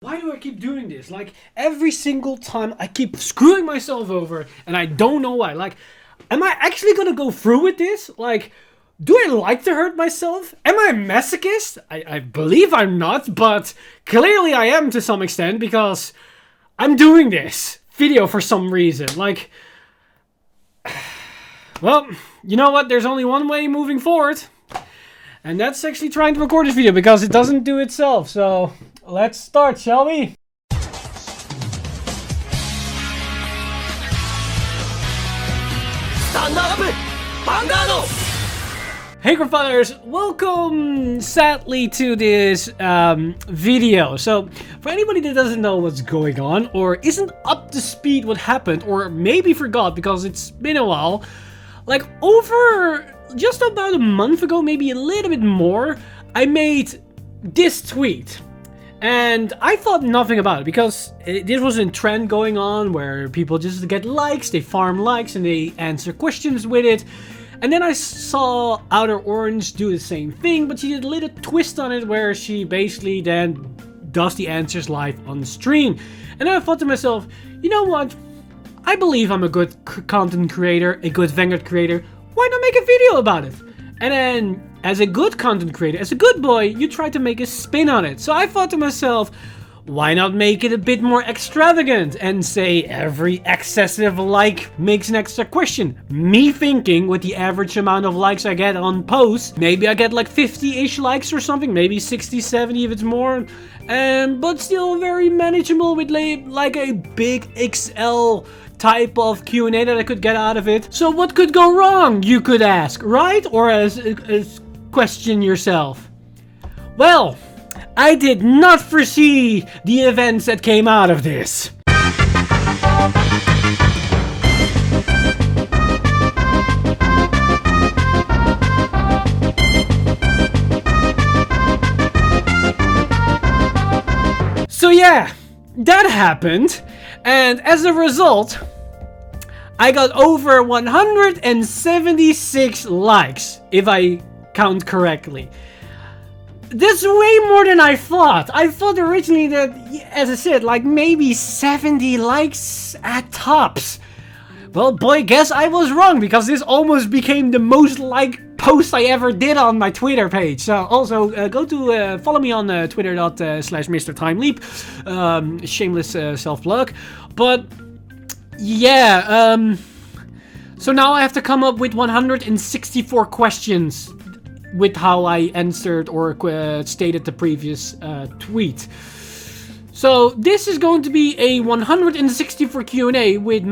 Why do I keep doing this? Like, every single time I keep screwing myself over, and I don't know why. Like, am I actually gonna go through with this? Like, do I like to hurt myself? Am I a masochist? I believe I'm not, but clearly I am to some extent, because I'm doing this video for some reason. Like, well, you know what? There's only one way moving forward. And that's actually trying to record this video, because it doesn't do itself. So, let's start, shall we? Stand up! Vanguard! Hey Cardfighters, welcome sadly to this video. So, for anybody that doesn't know what's going on, or isn't up to speed what happened, or maybe forgot because it's been a while, like over just about a month ago, maybe a little bit more, I made this tweet. And I thought nothing about it, because this was a trend going on where people just get likes, they farm likes, and they answer questions with it. And then I saw OuterOrange do the same thing, but she did a little twist on it where she basically then does the answers live on stream. And then I thought to myself, you know what? I believe I'm a good content creator, a good Vanguard creator. Why not make a video about it? And then, as a good content creator, as a good boy, you try to make a spin on it. So I thought to myself, why not make it a bit more extravagant and say every excessive like makes an extra question? Me thinking, with the average amount of likes I get on posts, maybe I get like 50-ish likes or something, maybe 60, 70 if it's more, but still very manageable with like a big XL type of Q&A that I could get out of it. So what could go wrong, you could ask, right? Or as question yourself. Well, I did not foresee the events that came out of this. So yeah, that happened, and as a result, I got over 176 likes, if I count correctly. That's way more than I thought. I thought originally that, as I said, like maybe 70 likes at tops. Well, boy, guess I was wrong, because this almost became the most liked post I ever did on my Twitter page. So also go to follow me on twitter.com/mystayre. Shameless self-plug. But yeah, so now I have to come up with 164 questions with how I answered or stated the previous tweet. So this is going to be a 164 Q&A with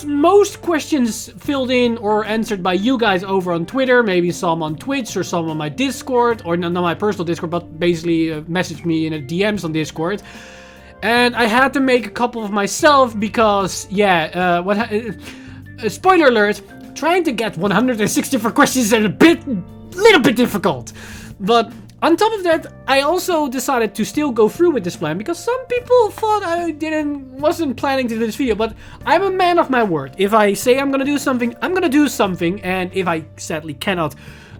most questions filled in or answered by you guys over on Twitter, maybe some on Twitch or some on my Discord, or not my personal Discord, but basically message me in the DMs on Discord. And I had to make a couple of myself because, yeah, spoiler alert, trying to get 164 questions is a little bit difficult. But on top of that, I also decided to still go through with this plan, because some people thought I wasn't planning to do this video, but I'm a man of my word. If I say I'm gonna do something, I'm gonna do something, and if I sadly cannot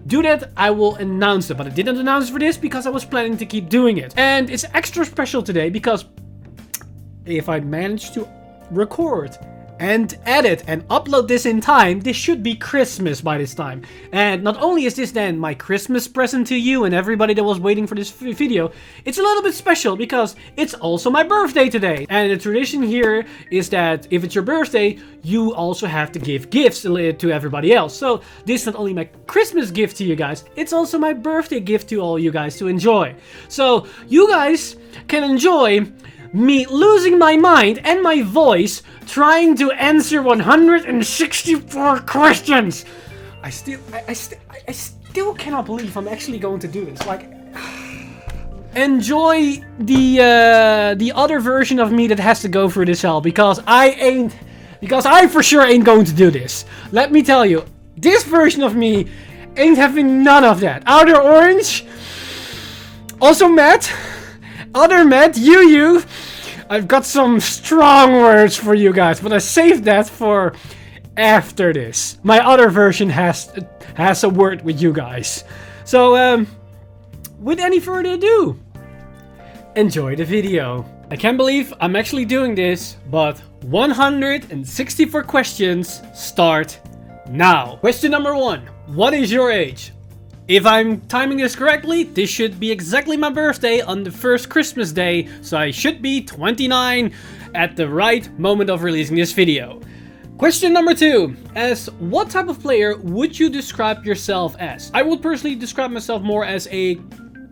do that, I will announce it. But I didn't announce for this because I was planning to keep doing it. And it's extra special today because if I manage to record and edit and upload this in time, this should be Christmas by this time. And not only is this then my Christmas present to you and everybody that was waiting for this video, it's a little bit special because it's also my birthday today. And the tradition here is that if it's your birthday, you also have to give gifts to everybody else. So this is not only my Christmas gift to you guys, it's also my birthday gift to all you guys to enjoy. So you guys can enjoy me losing my mind and my voice trying to answer 164 questions. I still cannot believe I'm actually going to do this. Like, enjoy the other version of me that has to go through this hell, because I for sure ain't going to do this. Let me tell you, this version of me ain't having none of that. OuterOrange, also Matt. Other Matt, you, I've got some strong words for you guys, but I saved that for after this. My other version has a word with you guys. So, with any further ado, enjoy the video. I can't believe I'm actually doing this, but 164 questions start now. Question number 1. What is your age? If I'm timing this correctly, this should be exactly my birthday on the first Christmas day, so I should be 29 at the right moment of releasing this video. Question number 2. As what type of player would you describe yourself as? I would personally describe myself more as a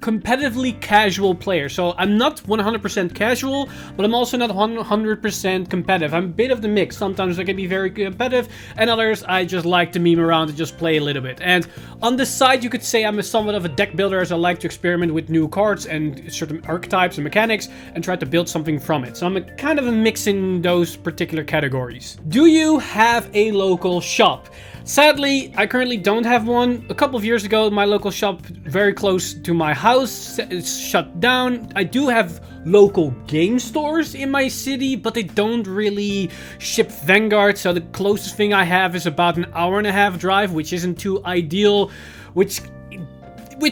competitively casual player. So I'm not 100% casual, but I'm also not 100% competitive. I'm a bit of the mix. Sometimes I can be very competitive, and others I just like to meme around and just play a little bit. And on the side, you could say I'm somewhat of a deck builder, as I like to experiment with new cards and certain archetypes and mechanics and try to build something from it. So I'm kind of a mix in those particular categories. Do you have a local shop? Sadly, I currently don't have one. A couple of years ago, my local shop very close to my house is shut down. I do have local game stores in my city, but they don't really ship Vanguard, so the closest thing I have is about an hour-and-a-half drive, which isn't too ideal, which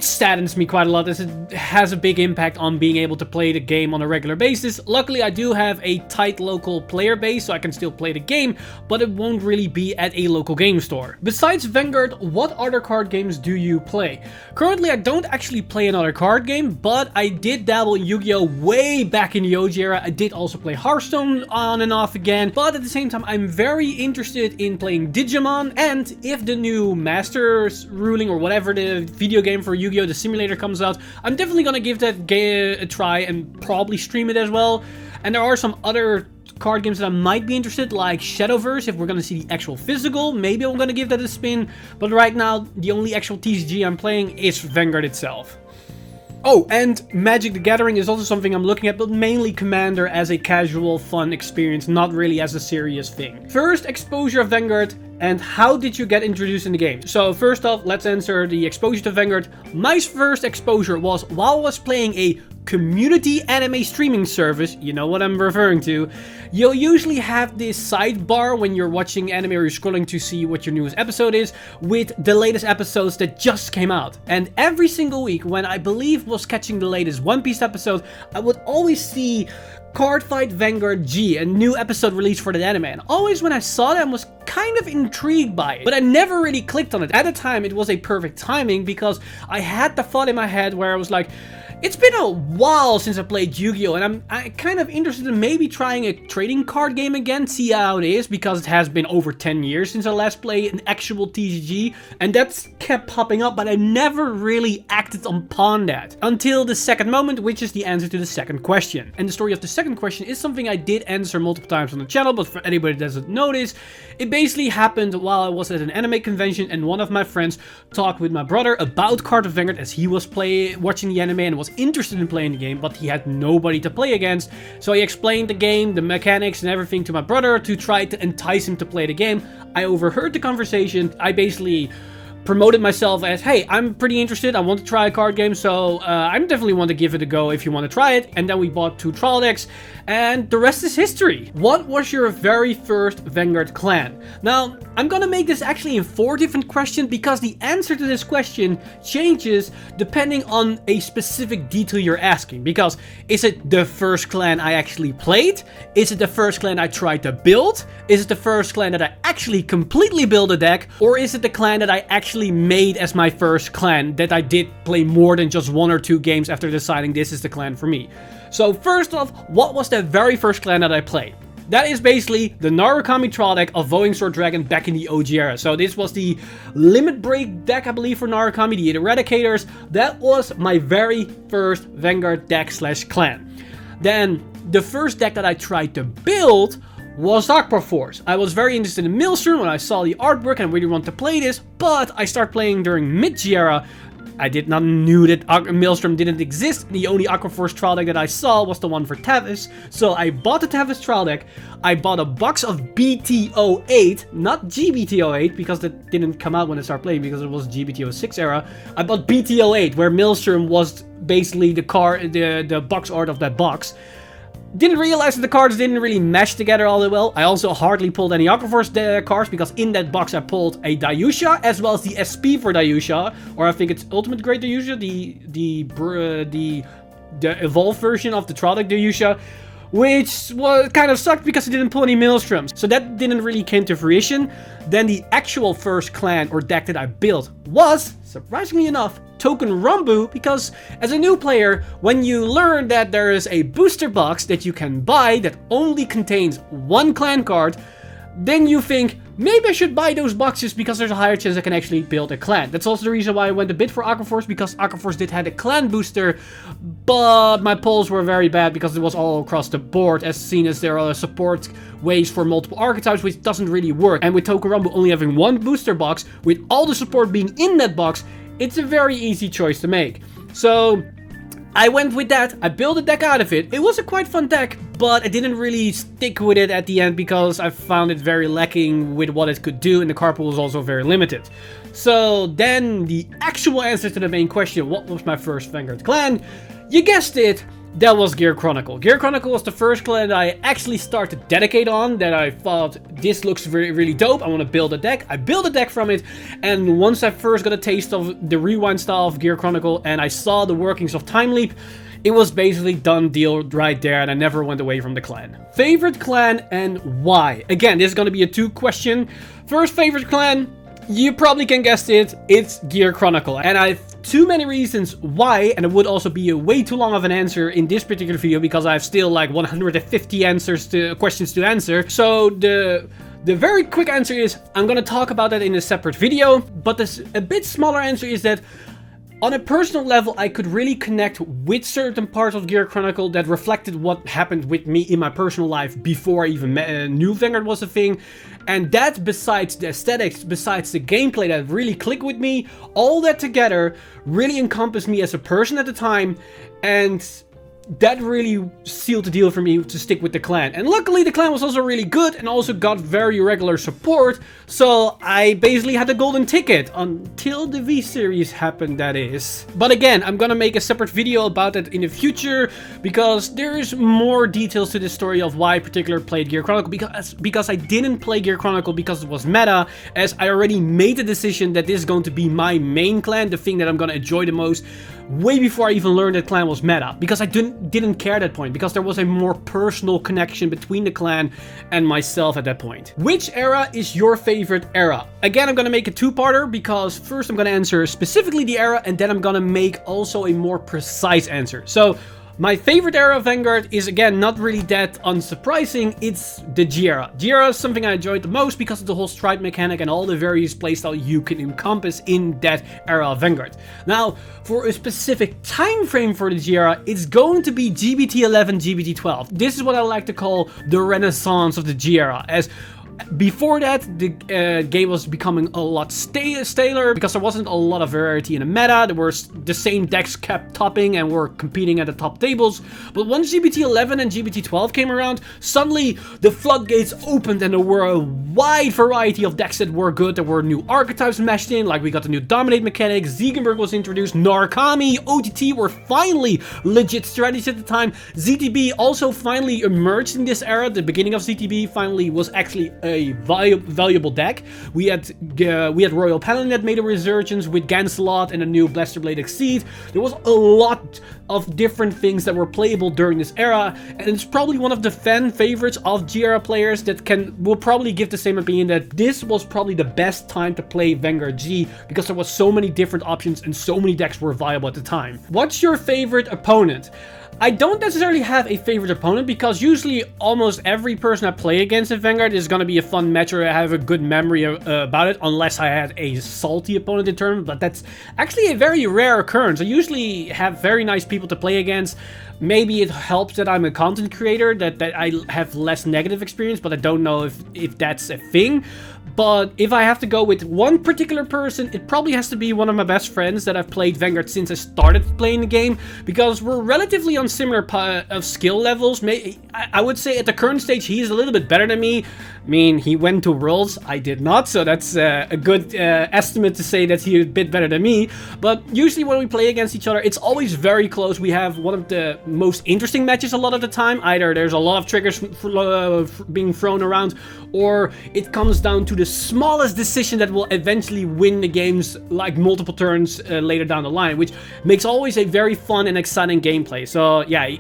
saddens me quite a lot, as it has a big impact on being able to play the game on a regular basis. Luckily, I do have a tight local player base, so I can still play the game, but it won't really be at a local game store. Besides Vanguard, what other card games do you play? Currently, I don't actually play another card game, but I did dabble in Yu-Gi-Oh! Way back in the OG era. I did also play Hearthstone on and off again, but at the same time, I'm very interested in playing Digimon, and if the new Masters ruling or whatever the video game for Yu-Gi-Oh! The simulator comes out, I'm definitely gonna give that a try and probably stream it as well. And there are some other card games that I might be interested, like Shadowverse. If we're gonna see the actual physical, maybe I'm gonna give that a spin. But right now, the only actual TCG I'm playing is Vanguard itself. Oh, and Magic the Gathering is also something I'm looking at, but mainly Commander as a casual, fun experience, not really as a serious thing. First exposure of Vanguard, and how did you get introduced in the game? So first off, let's answer the exposure to Vanguard. My first exposure was while I was playing a community anime streaming service. You know what I'm referring to. You'll usually have this sidebar when you're watching anime or you're scrolling to see what your newest episode is, with the latest episodes that just came out. And every single week, when I believe was catching the latest One Piece episode, I would always see Cardfight Vanguard G, a new episode released for that anime. And always when I saw that, I was kind of intrigued by it, but I never really clicked on it. At the time, it was a perfect timing because I had the thought in my head where I was like, it's been a while since I played Yu-Gi-Oh! And I'm kind of interested in maybe trying a trading card game again, see how it is, because it has been over 10 years since I last played an actual TCG, and that's kept popping up, but I never really acted upon that. Until the second moment, which is the answer to the second question. And the story of the second question is something I did answer multiple times on the channel, but for anybody that doesn't notice, it basically happened while I was at an anime convention, and one of my friends talked with my brother about Card of Vanguard, as he was watching the anime and was interested in playing the game, but he had nobody to play against. So I explained the game, the mechanics and everything to my brother to try to entice him to play the game. I overheard the conversation. I basically promoted myself as, hey, I'm pretty interested, I want to try a card game, so I definitely want to give it a go if you want to try it. And then we bought 2 trial decks, and the rest is history. What was your very first Vanguard clan? Now, I'm gonna make this actually in 4 different questions, because the answer to this question changes depending on a specific detail you're asking. Because is it the first clan I actually played? Is it the first clan I tried to build? Is it the first clan that I actually completely built a deck? Or is it the clan that I actually made as my first clan, that I did play more than just 1 or 2 games after deciding this is the clan for me? So first off, what was the very first clan that I played? That is basically the Narukami trial deck of Voeing Sword Dragon back in the OG era. So this was the limit break deck, I believe, for Narukami, the Eradicators. That was my very first Vanguard deck / clan. Then the first deck that I tried to build was Aqua Force. I was very interested in Maelstrom when I saw the artwork and really wanted to play this, but I started playing during Mid-G era. I did not knew that Maelstrom didn't exist. The only Aqua Force trial deck that I saw was the one for Tavis. So I bought the Tavis trial deck. I bought a box of BT08, not GBT08, because that didn't come out when I started playing, because it was GBT06 era. I bought BT08, where Maelstrom was basically the box art of that box. Didn't realize that the cards didn't really mesh together all that well. I also hardly pulled any Aqua Force cards, because in that box I pulled a Dayusha, as well as the SP for Dayusha, or I think it's Ultimate Great Dayusha, the the evolved version of the Trolloc Deyusha, which was kind of sucked because it didn't pull any Maelstroms. So that didn't really came to fruition. Then the actual first clan or deck that I built was, surprisingly enough, Token Rambu, because as a new player, when you learn that there is a booster box that you can buy that only contains one clan card, then you think, maybe I should buy those boxes because there's a higher chance I can actually build a clan. That's also the reason why I went a bit for Aquaforce, because Aquaforce did have a clan booster, but my polls were very bad because it was all across the board, as seen as there are support ways for multiple archetypes, which doesn't really work. And with Token Rambu only having one booster box, with all the support being in that box, it's a very easy choice to make. So I went with that, I built a deck out of it. It was a quite fun deck, but I didn't really stick with it at the end because I found it very lacking with what it could do, and the card pool was also very limited. So then the actual answer to the main question, what was my first Vanguard clan? You guessed it, that was Gear Chronicle. Gear Chronicle was the first clan that I actually started to dedicate on, that I thought, this looks really dope, I want to build a deck. I built a deck from it, and once I first got a taste of the rewind style of Gear Chronicle and I saw the workings of Time Leap, it was basically done deal right there, and I never went away from the clan. Favorite clan and why? Again, this is going to be a 2-question. First favorite clan, you probably can guess it, it's Gear Chronicle. And I have too many reasons why, and it would also be a way too long of an answer in this particular video because I have still like 150 questions to answer. So the very quick answer is, I'm going to talk about that in a separate video, but a bit smaller answer is that on a personal level, I could really connect with certain parts of Gear Chronicle that reflected what happened with me in my personal life before I even knew Vanguard was a thing. And that, besides the aesthetics, besides the gameplay that really clicked with me, all that together really encompassed me as a person at the time, and that really sealed the deal for me to stick with the clan. And luckily the clan was also really good and also got very regular support, so I basically had the golden ticket until the V-Series happened, that is. But again, I'm gonna make a separate video about that in the future because there's more details to the story of why I particularly played Gear Chronicle, because I didn't play Gear Chronicle because it was meta, as I already made the decision that this is going to be my main clan, the thing that I'm gonna enjoy the most, way before I even learned that clan was meta, because I didn't care at that point, because there was a more personal connection between the clan and myself at that point. Which era is your favorite era? Again, I'm gonna make a 2-parter because first I'm gonna answer specifically the era, and then I'm gonna make also a more precise answer. So my favorite era of Vanguard is, again, not really that unsurprising, it's the G era. G era is something I enjoyed the most because of the whole stride mechanic and all the various playstyle you can encompass in that era of Vanguard. Now, for a specific time frame for the G era, it's going to be GBT11, GBT12. This is what I like to call the renaissance of the G era, as before that, the game was becoming a lot staler because there wasn't a lot of variety in the meta. There were the same decks kept topping and were competing at the top tables. But once GBT11 and GBT12 came around, suddenly the floodgates opened and there were a wide variety of decks that were good. There were new archetypes meshed in, like we got the new Dominate mechanic, Ziegenberg was introduced, Narukami, OTT were finally legit strategies at the time. ZTB also finally emerged in this era. The beginning of ZTB finally was actually a valuable deck. We had Royal Paladin that made a resurgence with Gancelot and a new Blasterblade Exceed. There was a lot of different things that were playable during this era, and it's probably one of the fan favorites of G-era players that will probably give the same opinion that this was probably the best time to play Vanguard G because there was so many different options and so many decks were viable at the time. What's your favorite opponent? I don't necessarily have a favorite opponent because usually almost every person I play against in Vanguard is going to be a fun match or I have a good memory about it, unless I had a salty opponent in tournament, but that's actually a very rare occurrence. I usually have very nice people to play against. Maybe it helps that I'm a content creator, that I have less negative experience, but I don't know if that's a thing. But if I have to go with one particular person, it probably has to be one of my best friends that I've played Vanguard since I started playing the game, because we're relatively on similar skill levels. I would say at the current stage, he's a little bit better than me. I mean, he went to Worlds, I did not, so that's a good estimate to say that he's a bit better than me. But usually when we play against each other, it's always very close. We have one of the most interesting matches a lot of the time. Either there's a lot of triggers being thrown around, or it comes down to the the smallest decision that will eventually win the games like multiple turns later down the line, which makes always a very fun and exciting gameplay. So yeah,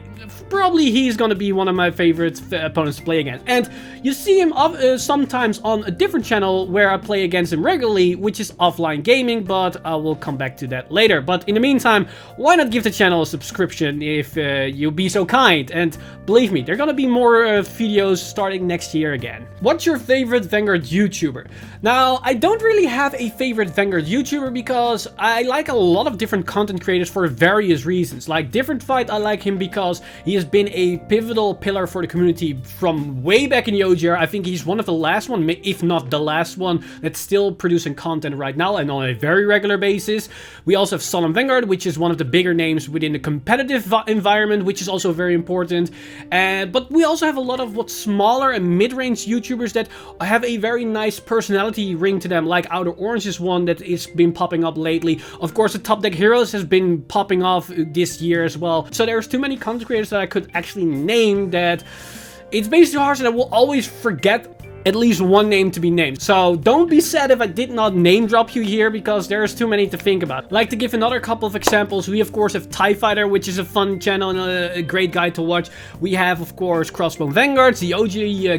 probably he's gonna be one of my favorite opponents to play against. And you see him sometimes on a different channel where I play against him regularly, which is Offline Gaming, but I will come back to that later. But in the meantime, why not give the channel a subscription if you'll be so kind? And believe me, there are gonna be more videos starting next year again. What's your favorite Vanguard YouTuber? Now, I don't really have a favorite Vanguard YouTuber because I like a lot of different content creators for various reasons. Like Cardfight, I like him because he has been a pivotal pillar for the community from way back in the OG era. I think he's one of the last one, if not the last one, that's still producing content right now and on a very regular basis. We also have Vanguard, which is one of the bigger names within the competitive environment, which is also very important. But we also have a lot of smaller and mid-range YouTubers that have a very nice personality ring to them, like OuterOrange is one that has been popping up lately. Of course, the Top Deck Heroes has been popping off this year as well. So there's too many content creators that I could actually name that it's basically hard, and I will always forget at least one name to be named. So don't be sad if I did not name drop you here, because there's too many to think about. Like to give another couple of examples, we of course have TIE Fighter, which is a fun channel and a great guy to watch. We have of course Crossbone Vanguard, the OG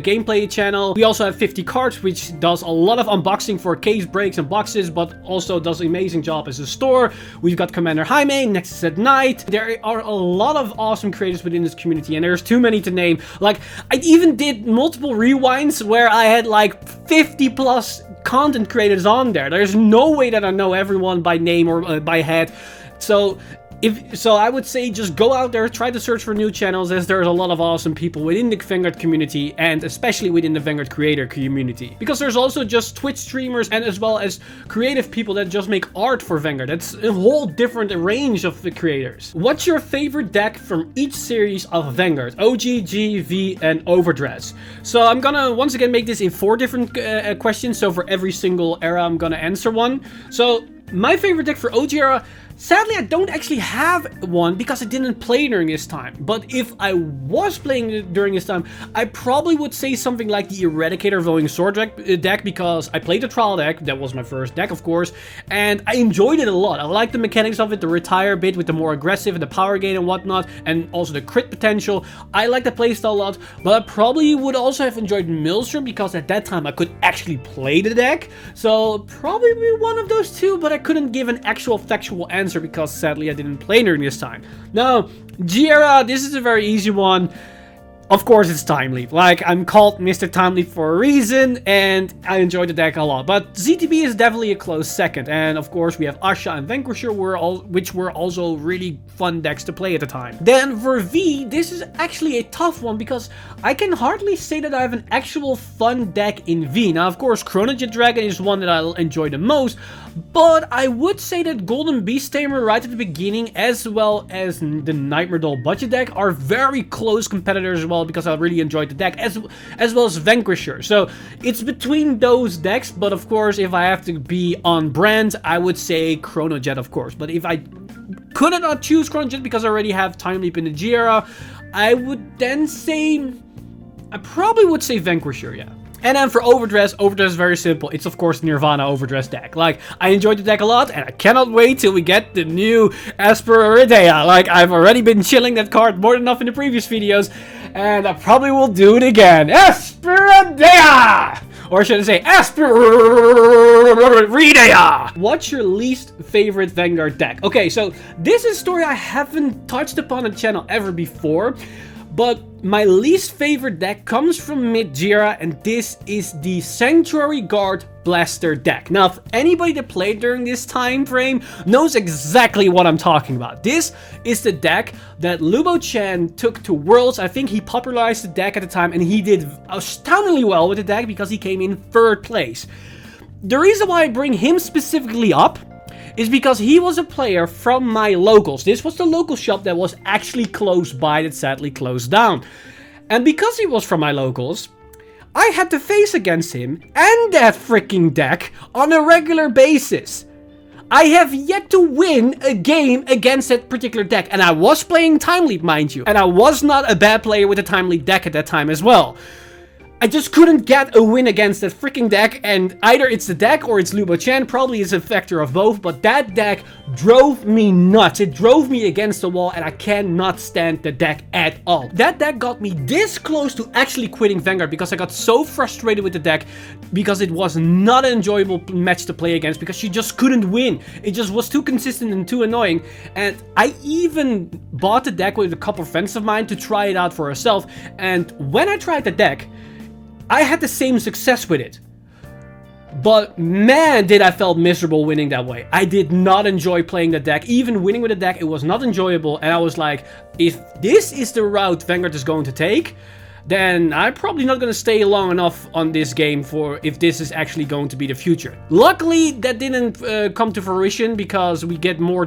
gameplay channel. We also have 50 Cards, which does a lot of unboxing for case breaks and boxes, but also does an amazing job as a store. We've got Commander Jaime, Nexus at Night. There are a lot of awesome creators within this community, and there's too many to name. Like I even did multiple rewinds where I had like 50 plus content creators on there. There's no way that I know everyone by name or by head. So I would say just go out there, try to search for new channels, as there's a lot of awesome people within the Vanguard community, and especially within the Vanguard creator community. Because there's also just Twitch streamers and as well as creative people that just make art for Vanguard. That's a whole different range of the creators. What's your favorite deck from each series of Vanguard? OG, G, V, and Overdress. So I'm gonna once again make this in 4 different questions. So for every single era, I'm gonna answer one. So my favorite deck for OG era, sadly, I don't actually have one because I didn't play during this time. But if I was playing it during this time, I probably would say something like the Eradicator Vowing Sword deck, because I played the trial deck. That was my first deck, of course, and I enjoyed it a lot. I like the mechanics of it, the retire bit with the more aggressive and the power gain and whatnot, and also the crit potential. I like the playstyle a lot, but I probably would also have enjoyed Maelstrom because at that time I could actually play the deck. So probably one of those two, but I couldn't give an actual factual answer because sadly I didn't play during this time. Now, G-Era, this is a very easy one. Of course, it's Time Leap. Like, I'm called Mr. Time Leap for a reason, and I enjoyed the deck a lot. But ZTB is definitely a close second. And of course, we have Asha and Vanquisher, which were also really fun decks to play at the time. Then for V, this is actually a tough one because I can hardly say that I have an actual fun deck in V. Now, of course, Chronojet Dragon is one that I enjoy the most, but I would say that Golden Beast Tamer right at the beginning, as well as the Nightmare Doll budget deck, are very close competitors as well, because I really enjoyed the deck, as well as Vanquisher. So it's between those decks, but of course, if I have to be on brand, I would say Chronojet, of course. But if I could not choose Chronojet because I already have Time Leap in the G era, I would then say, I probably would say Vanquisher, yeah. And then for Overdress is very simple. It's of course Nirvana Overdress deck. Like, I enjoyed the deck a lot, and I cannot wait till we get the new Asperidea. Like, I've already been chilling that card more than enough in the previous videos, and I probably will do it again. Asperidea! Or should I say Asperidea? What's your least favorite Vanguard deck? Okay, so this is a story I haven't touched upon the channel ever before. But my least favorite deck comes from mid-Jira, and this is the Sanctuary Guard Blaster deck. Now, if anybody that played during this time frame knows exactly what I'm talking about. This is the deck that Lubo Chan took to Worlds. I think he popularized the deck at the time, and he did astoundingly well with the deck because he came in 3rd place. The reason why I bring him specifically up is because he was a player from my locals. This was the local shop that was actually close by that sadly closed down. And because he was from my locals, I had to face against him and that freaking deck on a regular basis. I have yet to win a game against that particular deck. And I was playing Time Leap, mind you. And I was not a bad player with a Time Leap deck at that time as well. I just couldn't get a win against that freaking deck, and either it's the deck or it's Lubo Chen, probably it's a factor of both, but that deck drove me nuts. It drove me against the wall, and I cannot stand the deck at all. That deck got me this close to actually quitting Vanguard because I got so frustrated with the deck because it was not an enjoyable match to play against because she just couldn't win. It just was too consistent and too annoying, and I even bought the deck with a couple of friends of mine to try it out for herself, and when I tried the deck, I had the same success with it. But man, did I felt miserable winning that way. I did not enjoy playing the deck. Even winning with the deck, it was not enjoyable. And I was like, if this is the route Vanguard is going to take, then I'm probably not going to stay long enough on this game for if this is actually going to be the future. Luckily, that didn't come to fruition because we get more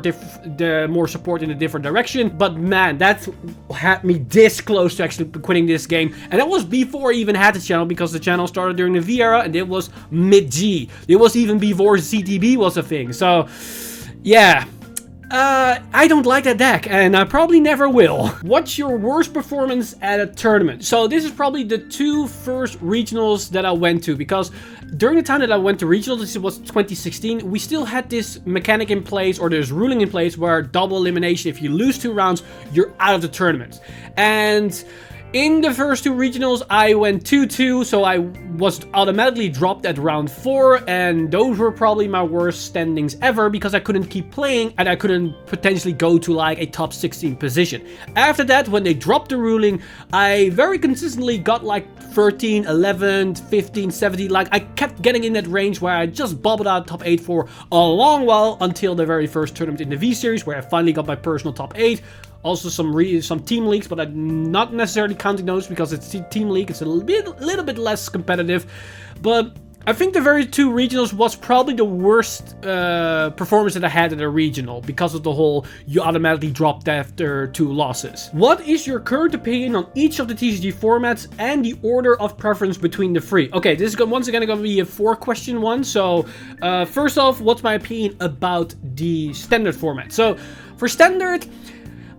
support in a different direction. But man, that had me this close to actually quitting this game. And that was before I even had the channel because the channel started during the V era and it was mid-G. It was even before CTB was a thing. So, yeah. I don't like that deck, and I probably never will. What's your worst performance at a tournament? So this is probably the two first regionals that I went to, because during the time that I went to regionals, this was 2016, we still had this mechanic in place, or this ruling in place, where double elimination, if you lose 2 rounds, you're out of the tournament. And in the first 2 regionals, I went 2-2, so I was automatically dropped at round 4, and those were probably my worst standings ever because I couldn't keep playing and I couldn't potentially go to like a top 16 position. After that, when they dropped the ruling, I very consistently got like 13, 11, 15, 17, like I kept getting in that range where I just bobbled out top 8 for a long while until the very first tournament in the V series where I finally got my personal top 8. Also some team leagues, but I'm not necessarily counting those because it's team league. It's a little bit less competitive. But I think the very 2 regionals was probably the worst performance that I had at a regional because of the whole you automatically dropped after 2 losses. What is your current opinion on each of the TCG formats and the order of preference between the 3? Okay, this is once again going to be a 4-question one. So first off, what's my opinion about the standard format? So for standard,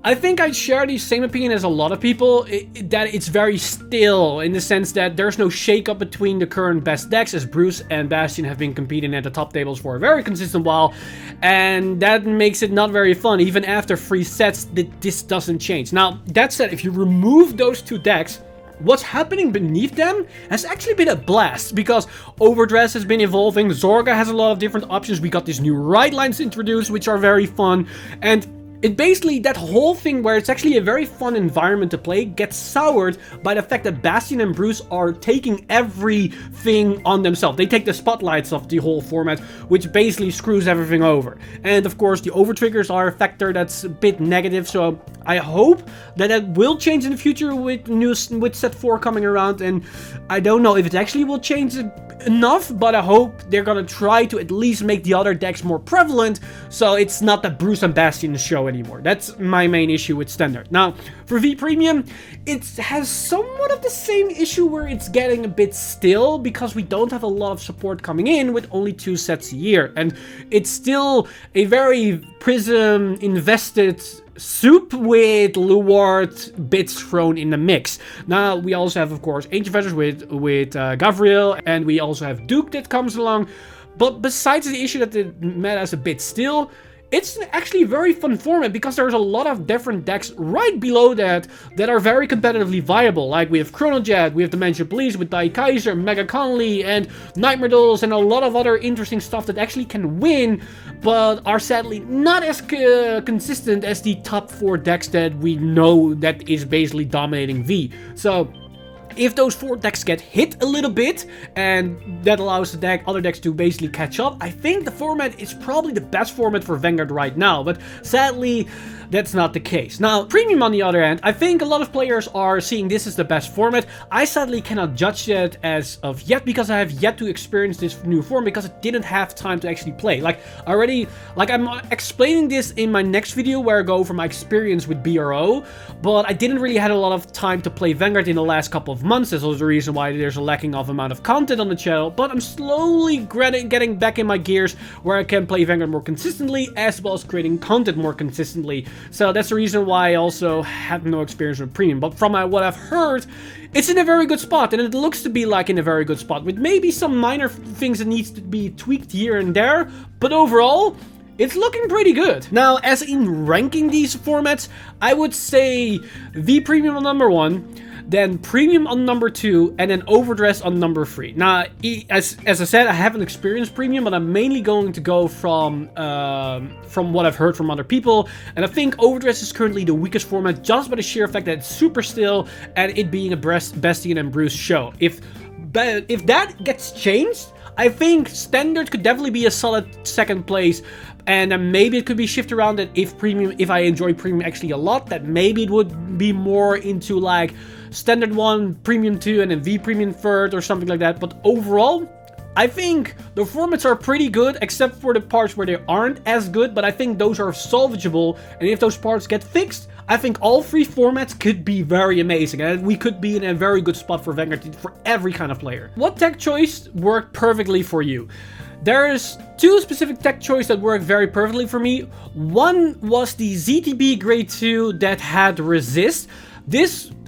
I think I share the same opinion as a lot of people, that it's very still in the sense that there's no shake-up between the current best decks, as Bruce and Bastion have been competing at the top tables for a very consistent while, and that makes it not very fun. Even after 3 sets, this doesn't change. Now, that said, if you remove those 2 decks, what's happening beneath them has actually been a blast because Overdress has been evolving, Zorga has a lot of different options, we got these new right lines introduced which are very fun, and it basically, that whole thing where it's actually a very fun environment to play gets soured by the fact that Bastion and Bruce are taking everything on themselves. They take the spotlights of the whole format, which basically screws everything over. And of course, the overtriggers are a factor that's a bit negative, so I hope that will change in the future with set 4 coming around, and I don't know if it actually will change enough, but I hope they're gonna try to at least make the other decks more prevalent, so it's not that Bruce and Bastion show anymore. That's my main issue with standard. Now, for V Premium, it has somewhat of the same issue where it's getting a bit still because we don't have a lot of support coming in with only 2 sets a year, and it's still a very Prism invested soup with Luward bits thrown in the mix. Now, we also have, of course, Ancient Feathers with Gavriel, and we also have Duke that comes along. But besides the issue that the meta is a bit still, it's actually a very fun format because there's a lot of different decks right below that are very competitively viable. Like we have Chronojet, we have Dimension Police with Dai Kaiser, Mega Conley, and Nightmare Dolls, and a lot of other interesting stuff that actually can win, but are sadly not as consistent as the top 4 decks that we know that is basically dominating V. So if those 4 decks get hit a little bit, and that allows the other decks to basically catch up, I think the format is probably the best format for Vanguard right now, but sadly, that's not the case. Now, Premium on the other hand, I think a lot of players are seeing this as the best format. I sadly cannot judge that as of yet because I have yet to experience this new form because I didn't have time to actually play. Like I'm explaining this in my next video where I go over my experience with BRO, but I didn't really have a lot of time to play Vanguard in the last couple of of months. That's also the reason why there's a lacking of amount of content on the channel, but I'm slowly getting back in my gears where I can play Vanguard more consistently, as well as creating content more consistently. So that's the reason why I also have no experience with Premium, but from what I've heard, it's in a very good spot, and it looks to be like in a very good spot, with maybe some minor things that needs to be tweaked here and there, but overall, it's looking pretty good. Now, as in ranking these formats, I would say V Premium on number 1, then Premium on number 2, and then Overdress on number 3. Now, as I said, I haven't experienced Premium, but I'm mainly going to go from what I've heard from other people, and I think Overdress is currently the weakest format just by the sheer fact that it's super still, and it being a Bastian and Bruce show. If that gets changed, I think Standard could definitely be a solid second place, and then maybe it could be shifted around that if I enjoy Premium actually a lot, that maybe it would be more into like Standard 1, Premium 2, and then V Premium 3rd or something like that. But overall, I think the formats are pretty good, except for the parts where they aren't as good, but I think those are salvageable, and if those parts get fixed, I think all 3 formats could be very amazing, and we could be in a very good spot for Vanguard for every kind of player. What tech choice worked perfectly for you? There's 2 specific tech choices that worked very perfectly for me. One was the ZTB Grade 2 that had Resist.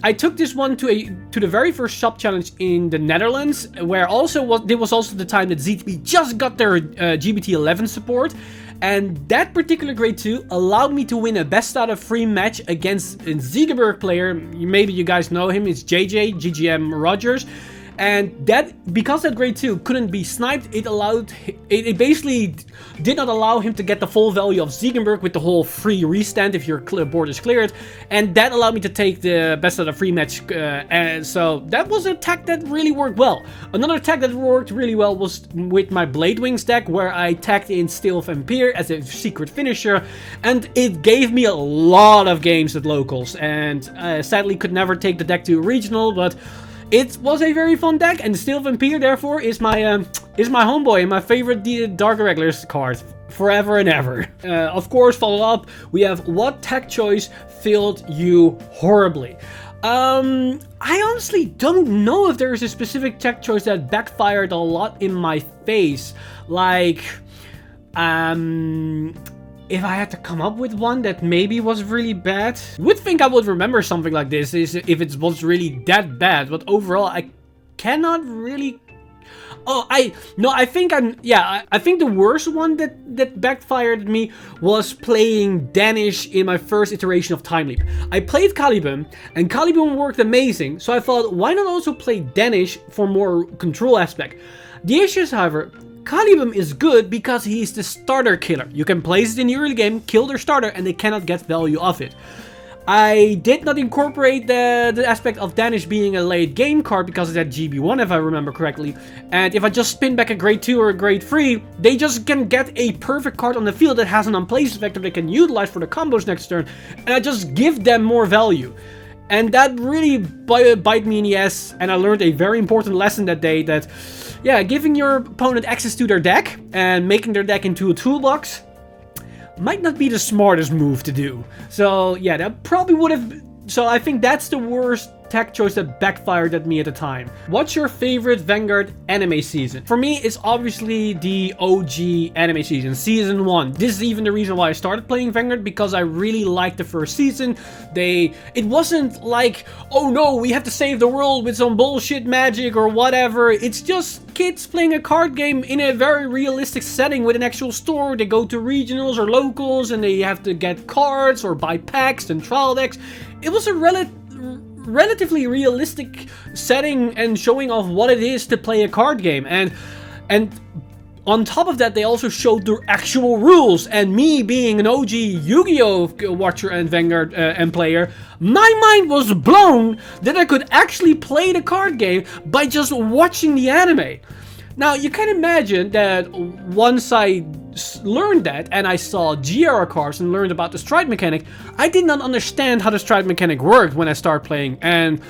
I took this one to the very first shop challenge in the Netherlands, where there was also the time that ZTB just got their GBT11 support, and that particular Grade 2 allowed me to win a best out of 3 match against a Ziegenberg player. Maybe you guys know him, it's JJ, GGM Rogers. And because that Grade 2 couldn't be sniped, it basically did not allow him to get the full value of Ziegenberg with the whole free restand if your board is cleared. And that allowed me to take the best out of 3 match. And so that was a tech that really worked well. Another tech that worked really well was with my Blade Wings deck, where I tagged in Steel Vampire as a secret finisher. And it gave me a lot of games at locals. And sadly could never take the deck to regional, but it was a very fun deck, and Steel Vampire, therefore, is my homeboy and my favorite Dark Regulars card forever and ever. Of course, follow up, we have what tech choice failed you horribly? I honestly don't know if there is a specific tech choice that backfired a lot in my face. Like, if I had to come up with one that maybe was really bad, you would think I would remember something like this if it was really that bad, but overall I cannot really... I think the worst one that backfired at me was playing Danish in my first iteration of Time Leap. I played Caliban, and Caliban worked amazing, so I thought, why not also play Danish for more control aspect? The issue is, however, Caliban is good because he's the starter killer. You can place it in the early game, kill their starter, and they cannot get value of it. I did not incorporate the aspect of Danish being a late game card because of that GB1, if I remember correctly. And if I just spin back a Grade 2 or a Grade 3, they just can get a perfect card on the field that has an unplaced vector they can utilize for the combos next turn, and I just give them more value. And that really bite me in the ass, and I learned a very important lesson that day that, yeah, giving your opponent access to their deck and making their deck into a toolbox might not be the smartest move to do. So yeah, that probably would have... So I think that's the worst tech choice that backfired at me at the time. What's your favorite Vanguard anime season? For me, it's obviously the OG anime season, Season 1. This is even the reason why I started playing Vanguard, because I really liked the first season. It wasn't like, oh no, we have to save the world with some bullshit magic or whatever. It's just kids playing a card game in a very realistic setting with an actual store. They go to regionals or locals and they have to get cards or buy packs and trial decks. It was a relatively realistic setting and showing off what it is to play a card game, and on top of that they also showed the actual rules. And me being an OG Yu-Gi-Oh watcher and Vanguard and player, my mind was blown that I could actually play the card game by just watching the anime. Now you can imagine that once I learned that and I saw GR cards and learned about the stride mechanic, I did not understand how the stride mechanic worked when I started playing, and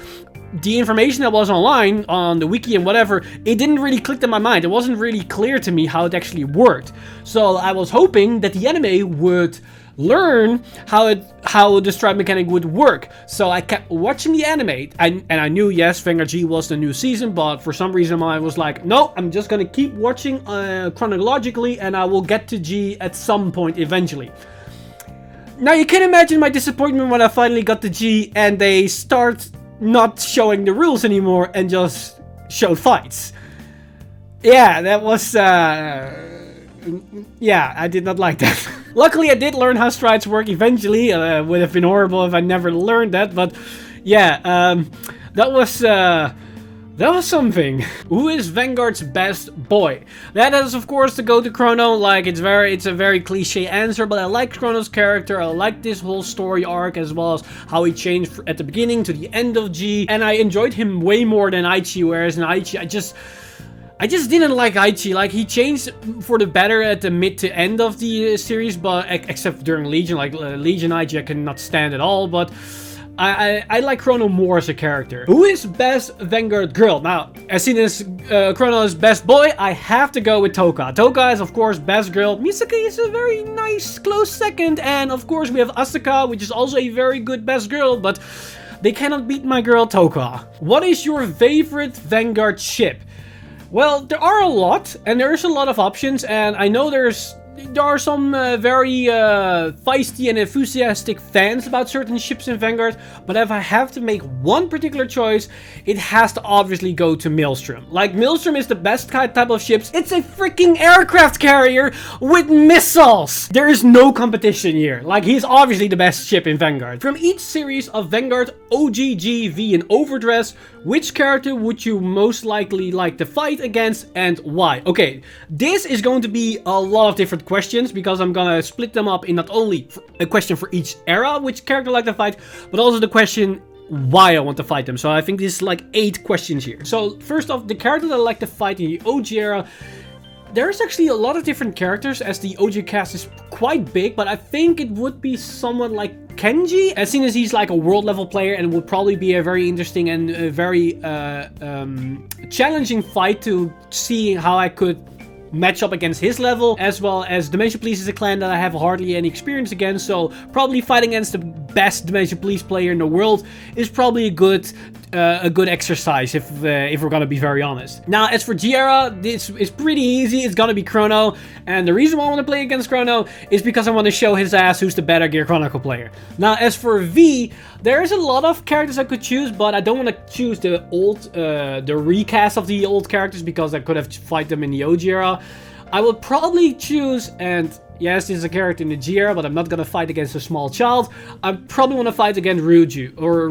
the information that was online on the wiki and whatever, it didn't really click in my mind. It wasn't really clear to me how it actually worked. So I was hoping that the anime would learn how the strike mechanic would work. So I kept watching the anime, and I knew, yes, Vanguard G was the new season, but for some reason I was like, no, I'm just gonna keep watching chronologically, and I will get to G at some point eventually. Now you can imagine my disappointment when I finally got to G and they start not showing the rules anymore and just showed fights. Yeah, that was, yeah, I did not like that. Luckily, I did learn how strides work eventually. Would have been horrible if I never learned that, but yeah, that was something. Who is Vanguard's best boy? That is, of course, to go to Chrono. Like, it's a very cliche answer, but I like Chrono's character. I like this whole story arc, as well as how he changed at the beginning to the end of G, and I enjoyed him way more than Aichi, whereas in Aichi, I just didn't like Aichi. Like, he changed for the better at the mid to end of the series, but except during Legion. Like, Legion Aichi I cannot stand at all, but I like Chrono more as a character. Who is best Vanguard girl? Now, as seen as Chrono's best boy, I have to go with Toka. Toka is, of course, best girl. Misaka is a very nice close second, and of course we have Asuka, which is also a very good best girl, but they cannot beat my girl Toka. What is your favorite Vanguard ship? Well, there are a lot, and there's a lot of options, and I know there are some very feisty and enthusiastic fans about certain ships in Vanguard, but if I have to make one particular choice, it has to obviously go to Maelstrom. Like, Maelstrom is the best type of ships. It's a freaking aircraft carrier with missiles. There is no competition here. Like, he's obviously the best ship in Vanguard. From each series of Vanguard, OGG, V, and Overdress, which character would you most likely like to fight against and why? Okay, this is going to be a lot of different questions because I'm gonna split them up in not only a question for each era, which character I like to fight, but also the question why I want to fight them. So I think this is like 8 questions here. So first off, the character that I like to fight in the OG era, there's actually a lot of different characters as the OG cast is quite big, but I think it would be someone like Kenji, as soon as he's like a world level player and would probably be a very interesting and a very challenging fight to see how I could match up against his level, as well as Dimension Police is a clan that I have hardly any experience against, so probably fighting against the best Dimension Police player in the world is probably a good exercise if we're gonna be very honest. Now, as for G-Era, this is pretty easy. It's gonna be Chrono, and the reason why I want to play against Chrono is because I want to show his ass who's the better Gear Chronicle player. Now, as for V, there's a lot of characters I could choose, but I don't want to choose the recast of the old characters because I could have fight them in the OG era. I would probably choose, and yes, this is a character in the G era, but I'm not gonna fight against a small child. I probably want to fight against Ryuju, or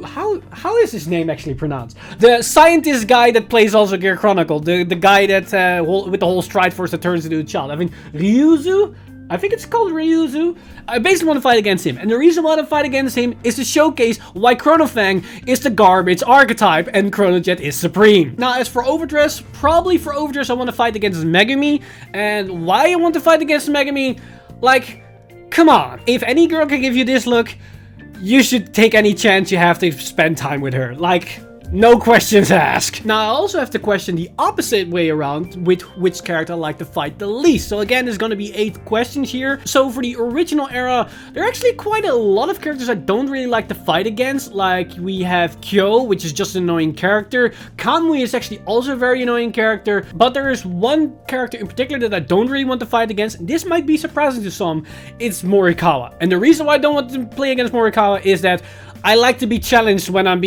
how is his name actually pronounced? The scientist guy that plays also Gear Chronicle, the guy that with the whole stride force that turns into a child. I mean, Ryuzu? I think it's called Ryuzu. I basically want to fight against him. And the reason why I want to fight against him is to showcase why Chronofang is the garbage archetype and Chronojet is supreme. Now, as for Overdress, probably for Overdress I want to fight against Megami. And why I want to fight against Megami? Like, come on. If any girl can give you this look, you should take any chance you have to spend time with her. Like, no questions asked. Now, I also have to question the opposite way around with which character I like to fight the least. So again, there's going to be 8 questions here. So for the original era, there are actually quite a lot of characters I don't really like to fight against. Like, we have Kyo, which is just an annoying character. Kamui is actually also a very annoying character. But there is one character in particular that I don't really want to fight against. This might be surprising to some. It's Morikawa. And the reason why I don't want to play against Morikawa is that I like to be challenged when I'm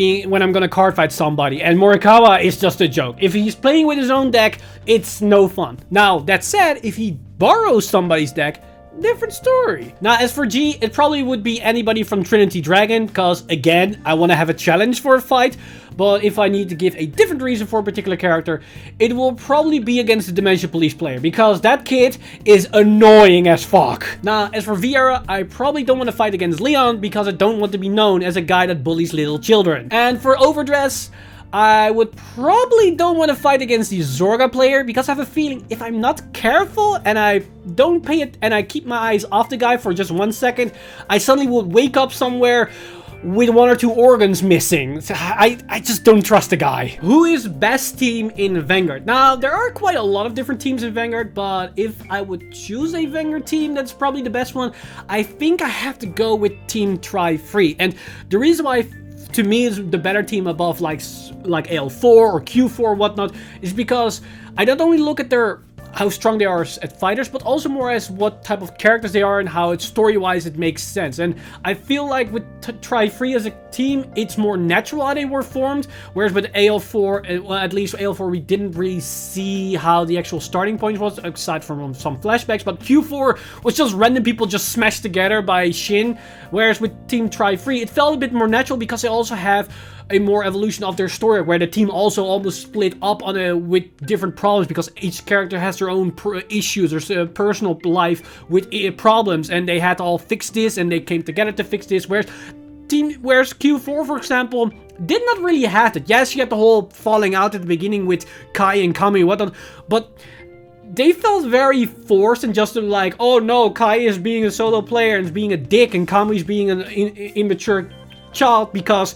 gonna card fight somebody, and Morikawa is just a joke. If he's playing with his own deck, it's no fun. Now, that said, if he borrows somebody's deck, different story. Now, as for G, it probably would be anybody from Trinity Dragon, because again, I want to have a challenge for a fight. But if I need to give a different reason for a particular character, it will probably be against the Dimension Police player, because that kid is annoying as fuck. Now, as for Viera, I probably don't want to fight against Leon, because I don't want to be known as a guy that bullies little children. And for Overdress, I would probably don't want to fight against the Zorga player, because I have a feeling if I'm not careful and I don't pay it and I keep my eyes off the guy for just 1 second, I suddenly will wake up somewhere with 1 or 2 organs missing. I just don't trust the guy. Who is best team in Vanguard? Now, there are quite a lot of different teams in Vanguard, but if I would choose a Vanguard team, that's probably the best one. I think I have to go with Team Try-Free. And the reason why, to me, is the better team above like AL4 or Q4 or whatnot, is because I don't only look at how strong they are at fighters, but also more as what type of characters they are and how it's story-wise it makes sense. And I feel like with Try-Free as a team, it's more natural how they were formed, whereas with AL4, well, at least AL4, we didn't really see how the actual starting point was, aside from some flashbacks, but Q4 was just random people just smashed together by Shin, whereas with Team Try-Free, it felt a bit more natural because they also have a more evolution of their story, where the team also almost split up on with different problems, because each character has their own issues or personal life with problems, and they had to all fix this, and they came together to fix this. Whereas Q4, for example, did not really have it. Yes, you had the whole falling out at the beginning with Kai and Kami and whatnot, but they felt very forced and just like, oh no, Kai is being a solo player and is being a dick, and Kami is being an immature child because,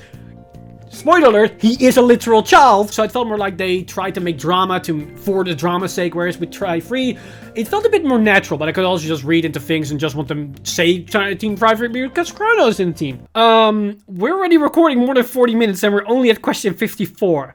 spoiler alert, he is a literal child. So it felt more like they tried to make drama for the drama's sake, whereas with Try-Free, it felt a bit more natural, but I could also just read into things and just want them to say Team Try-Free because Chrono's in the team. We're already recording more than 40 minutes and we're only at question 54.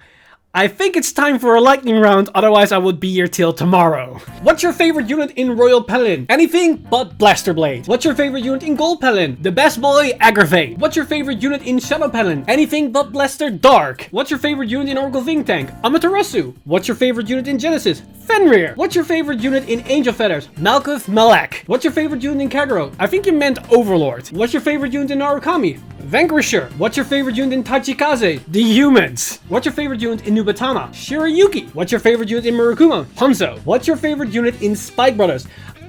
I think it's time for a lightning round, otherwise I would be here till tomorrow. What's your favorite unit in Royal Paladin? Anything but Blaster Blade. What's your favorite unit in Gold Paladin? The best boy, Aggravate. What's your favorite unit in Shadow Paladin? Anything but Blaster Dark. What's your favorite unit in Oracle Ving Tank? Amaterasu. What's your favorite unit in Genesis? Fenrir. What's your favorite unit in Angel Feathers? Malkuth Malak. What's your favorite unit in Kagero? I think you meant Overlord. What's your favorite unit in Narukami? Vanquisher. What's your favorite unit in Tachikaze? The Humans. What's your favorite unit in Nubatama? Shirayuki. What's your favorite unit in Murukuma? Hanzo. What's your favorite unit in Spike Brothers?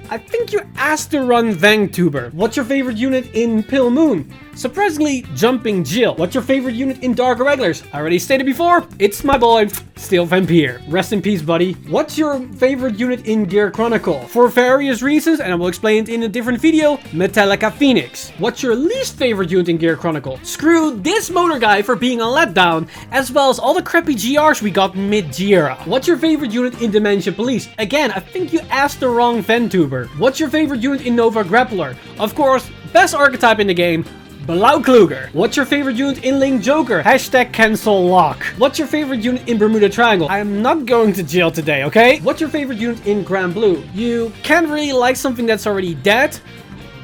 I think you asked to run Vangtuber. What's your favorite unit in Pill Moon? Surprisingly, Jumping Jill. What's your favorite unit in Dark Regulars? I already stated before, it's my boy, Steel Vampire. Rest in peace, buddy. What's your favorite unit in Gear Chronicle? For various reasons, and I will explain it in a different video, Metallica Phoenix. What's your least favorite unit in Gear Chronicle? Screw this motor guy for being a letdown, as well as all the crappy GRs we got mid-Jira. What's your favorite unit in Dementia Police? Again, I think you asked the wrong Ventuber. What's your favorite unit in Nova Grappler? Of course, best archetype in the game, Blau Kluger. What's your favorite unit in Link Joker? Hashtag cancel lock. What's your favorite unit in Bermuda Triangle? I am not going to jail today, okay? What's your favorite unit in Grand Blue? You can't really like something that's already dead.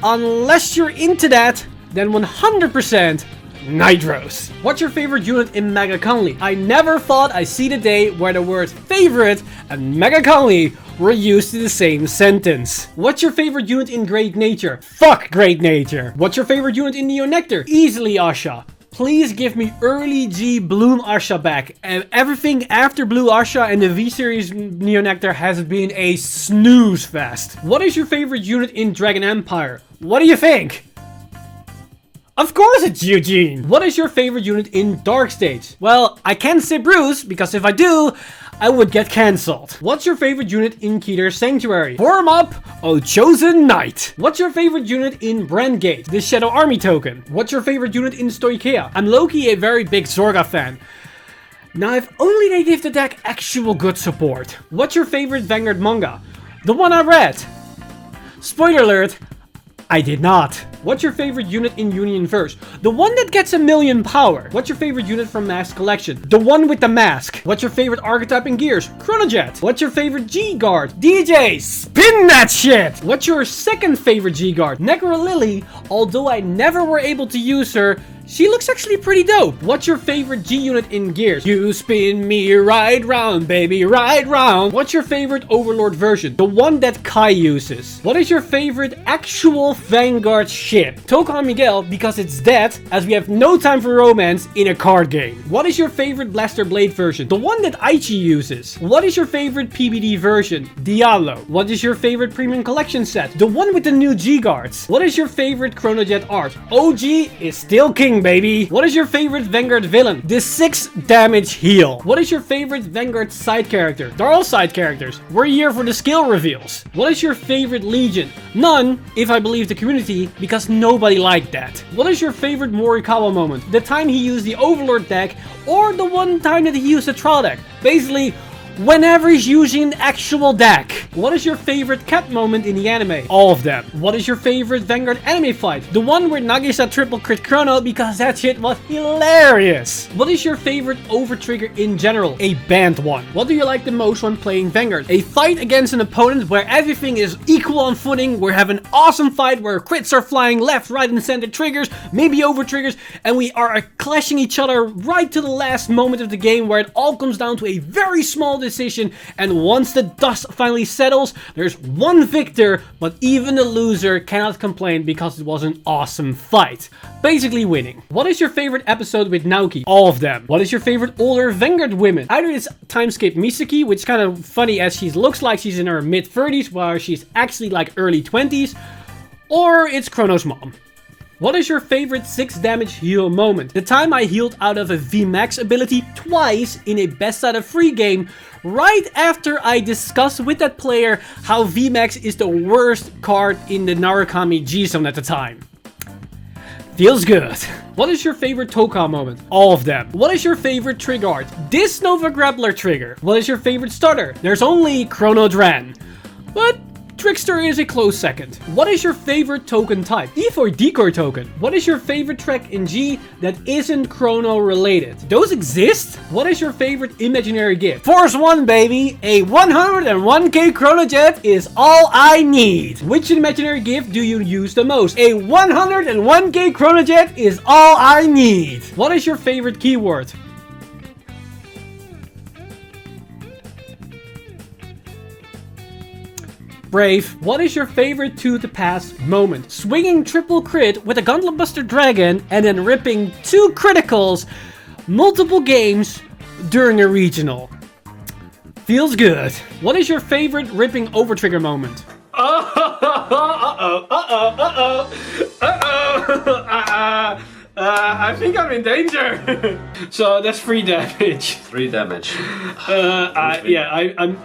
Unless you're into that, then 100% Nitros. What's your favorite unit in Mega Conley? I never thought I'd see the day where the words favorite and Mega Conley were used in the same sentence. What's your favorite unit in Great Nature? Fuck Great Nature. What's your favorite unit in Neo Nectar? Easily Asha. Please give me early G Bloom Asha back. And everything after Blue Asha and the V-Series Neo Nectar has been a snooze fest. What is your favorite unit in Dragon Empire? What do you think? Of course it's Eugene! What is your favorite unit in Dark Stage? Well, I can't say Bruce, because if I do, I would get cancelled. What's your favorite unit in Keter's Sanctuary? Form up, O Chosen Knight! What's your favorite unit in Brandgate? The Shadow Army token. What's your favorite unit in Stoichea? I'm low-key a very big Zorga fan. Now, if only they give the deck actual good support. What's your favorite Vanguard manga? The one I read. Spoiler alert, I did not. What's your favorite unit in Union Verse? The one that gets 1,000,000 power. What's your favorite unit from Mask Collection? The one with the mask. What's your favorite archetype in Gears? Chronojet. What's your favorite G-Guard? DJ, spin that shit! What's your second favorite G-Guard? Necro Lily, although I never were able to use her, she looks actually pretty dope. What's your favorite G unit in Gears? You spin me right round, baby, right round. What's your favorite Overlord version? The one that Kai uses. What is your favorite actual Vanguard ship? Tokan Miguel, because it's dead, as we have no time for romance in a card game. What is your favorite Blaster Blade version? The one that Aichi uses. What is your favorite PBD version? Diablo. What is your favorite Premium Collection set? The one with the new G-Guards. What is your favorite Chronojet art? OG is still king swing, baby. What is your favorite Vanguard villain? The 6 damage heal. What is your favorite Vanguard side character? They're all side characters. We're here for the skill reveals. What is your favorite Legion? None, if I believe the community, because nobody liked that. What is your favorite Morikawa moment? The time he used the Overlord deck, or the one time that he used the Trial deck? Basically, whenever he's using an actual deck. What is your favorite cat moment in the anime? All of them. What is your favorite Vanguard anime fight? The one where Nagisa triple crit Chrono, because that shit was hilarious. What is your favorite overtrigger in general? A banned one. What do you like the most when playing Vanguard? A fight against an opponent where everything is equal on footing. We have an awesome fight where crits are flying left, right, and center, triggers, maybe overtriggers, and we are clashing each other right to the last moment of the game where it all comes down to a very small decision, and once the dust finally settles, there's one victor, but even the loser cannot complain because it was an awesome fight. Basically winning. What is your favorite episode with Naoki? All of them. What is your favorite older Vanguard women? Either it's Timeskip Misaki, which is kind of funny as she looks like she's in her mid-30s while she's actually like early 20s, or it's Chrono's mom. What is your favorite 6 damage heal moment? The time I healed out of a VMAX ability twice in a best out of 3 game, right after I discussed with that player how VMAX is the worst card in the Narukami G-Zone at the time. Feels good. What is your favorite Toka moment? All of them. What is your favorite trigger art? This Nova Grappler trigger. What is your favorite starter? There's only Chrono Dran, but Trickster is a close second. What is your favorite token type? Eve or Decoy token? What is your favorite track in G that isn't Chrono related? Those exist? What is your favorite imaginary gift? Force 1, baby! A 101k Chrono Jet is all I need! Which imaginary gift do you use the most? A 101k Chrono Jet is all I need! What is your favorite keyword? Brave. What is your favorite to the pass moment? Swinging triple crit with a Gauntlet Buster Dragon and then ripping 2 criticals multiple games during a regional. Feels good. What is your favorite ripping overtrigger moment? I think I'm in danger. So that's 3 damage. 3 damage. Yeah, I'm.